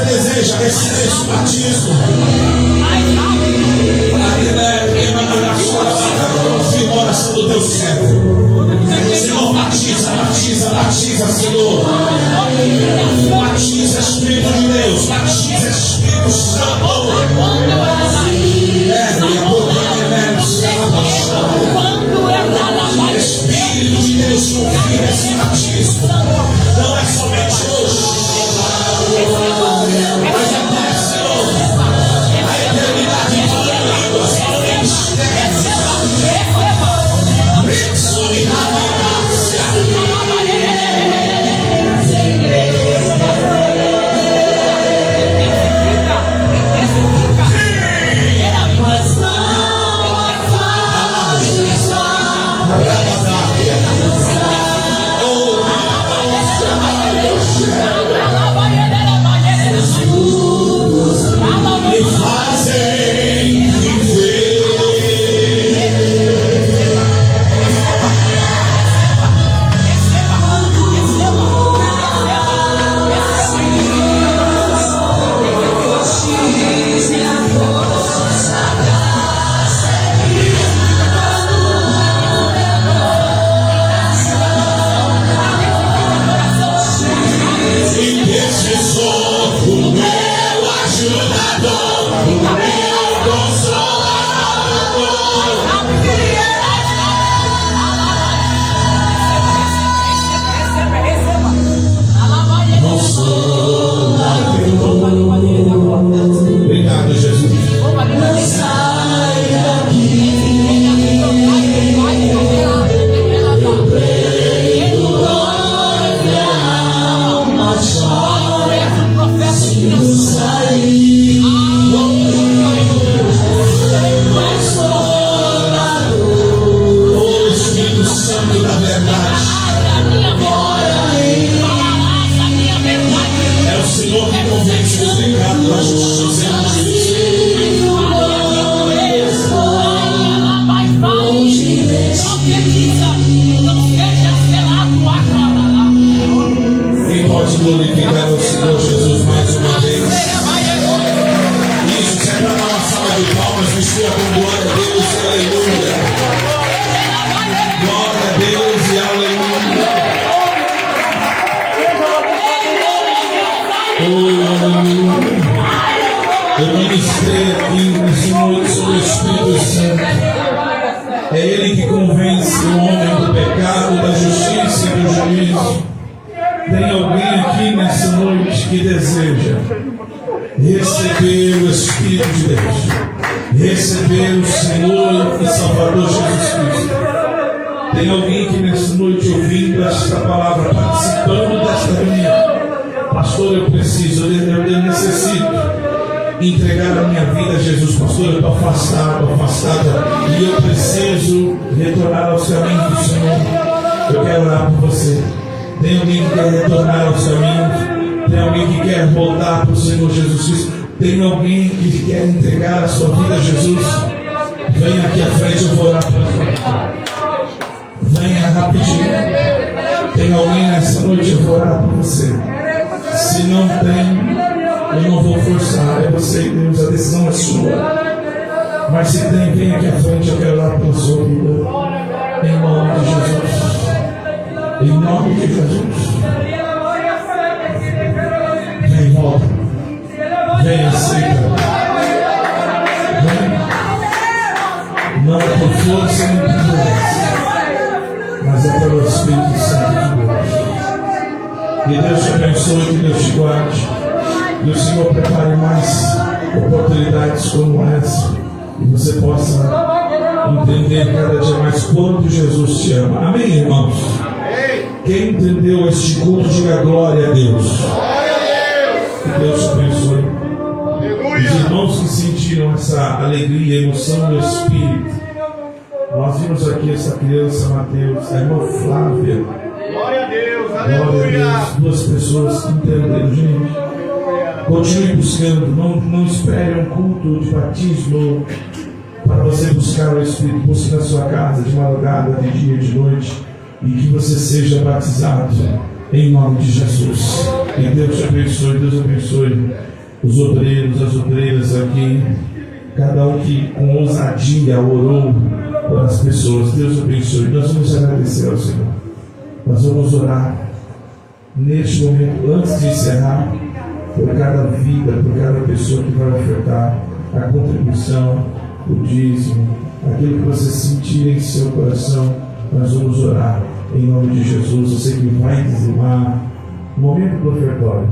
deseja receber esse batismo, confirma a oração do teu servo. Senhor, batiza, Senhor. Batiza, Espírito de Deus. Batiza, Espírito Santo. Espírito de Deus, confirma esse batismo. Não é somente hoje, mas até, Senhor, a eternidade de línguas. Obrigado, Jesus. Glorificar o Senhor Jesus mais uma vez. Isso, você vai dar uma salva de palmas, mistura com glória a Deus e aleluia. Glória a Deus e aleluia. Eu ministrei aqui nessa noite sobre o Espírito Santo. É Ele que convence o homem do pecado, da justiça e do juízo. Tem alguém aqui nessa noite que deseja receber o Espírito de Deus, receber o Senhor e Salvador Jesus Cristo. Tem alguém que nessa noite ouvindo esta palavra, participando desta reunião. Pastor, eu preciso, eu necessito entregar a minha vida a Jesus. Pastor, eu estou afastada e eu preciso retornar aos caminhos do Senhor. Eu quero orar por você. Tem alguém que quer retornar aos caminhos? Tem alguém que quer voltar para o Senhor Jesus Cristo? Tem alguém que quer entregar a sua vida a Jesus? Venha aqui à frente, eu vou orar para você. Venha rapidinho. Tem alguém nessa noite, eu vou orar por você. Se não tem, eu não vou forçar. É você e Deus, a decisão é sua. Mas se tem, vem aqui à frente, eu quero orar pela sua vida. Em nome de Jesus. Em nome de Jesus. Vem, volta. Vem, aceita. Vem. Não é por força nem por força, mas é pelo Espírito Santo de Deus. Que Deus te abençoe, que Deus te guarde. Que o Senhor prepare mais oportunidades como essa. E você possa entender cada dia mais quanto Jesus te ama. Amém, irmãos? Quem entendeu este culto, diga glória a Deus. Que Deus te abençoe. Os irmãos que sentiram essa alegria, emoção do Espírito. Nós vimos aqui essa criança, Mateus, a irmã Flávia. Glória a Deus, Glória a Deus. Duas pessoas que entenderam, gente. Continue buscando, não espere um culto de batismo para você buscar o Espírito. Busque na sua casa, de madrugada, de dia, de noite. E que você seja batizado em nome de Jesus. Que Deus te abençoe, Deus abençoe. os obreiros, as obreiras aqui, cada um que com ousadia orou pelas pessoas. Deus abençoe. Nós vamos agradecer ao Senhor. Nós vamos orar neste momento, antes de encerrar, por cada vida, por cada pessoa que vai ofertar a contribuição, o dízimo, aquilo que você sentir em seu coração. Nós vamos orar em nome de Jesus. Você que vai dizimar, no momento do ofertório,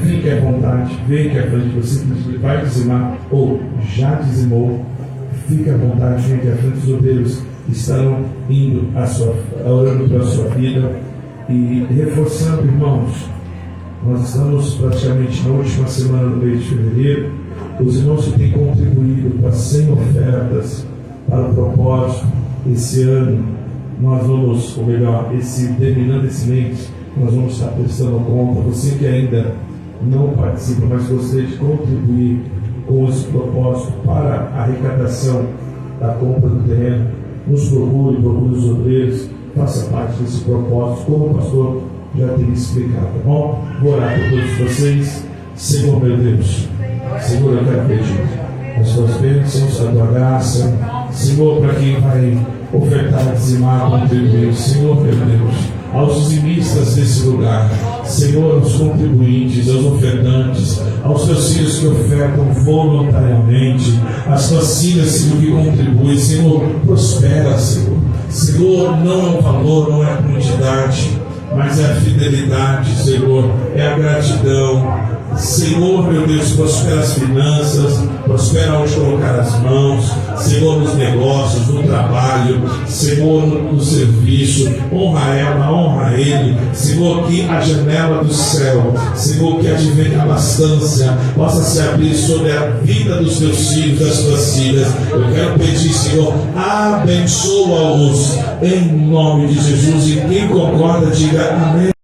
fique à vontade, venha aqui à frente. Você que vai dizimar ou já dizimou, fique à vontade, venha aqui à frente. Os obreiros estarão indo orando pela sua vida e reforçando, irmãos. Nós estamos praticamente na última semana do mês de fevereiro. Os irmãos que têm contribuído para 100 ofertas para o propósito esse ano, nós vamos, ou melhor, terminando esse mês, nós vamos estar prestando conta. Você que ainda não participa, mas gostaria de contribuir com esse propósito para a arrecadação da compra do terreno, nos procure os obreiros, faça parte desse propósito, como o pastor já tem explicado, tá bom? Vou orar por todos vocês. Senhor meu Deus, Senhor, eu quero pedir as suas bênçãos, a tua graça, Senhor, para quem vai ofertar, dizimar, contribuir, Senhor meu Deus, aos dizimistas desse lugar, Senhor, aos contribuintes, aos ofertantes, aos teus filhos que ofertam voluntariamente, as tuas filhas, Senhor, que contribuem, Senhor, prospera, Senhor. Senhor, não é o valor, não é a quantidade, mas é a fidelidade, Senhor, é a gratidão. Senhor, meu Deus, prospera as finanças, prospera onde colocar as mãos, Senhor, nos negócios, no trabalho, Senhor, no serviço, honra ela, honra ele, Senhor, que a janela do céu, Senhor, que advém a abastança, possa se abrir sobre a vida dos teus filhos, das tuas filhas. Eu quero pedir, Senhor, abençoa-os em nome de Jesus, e quem concorda, diga amém.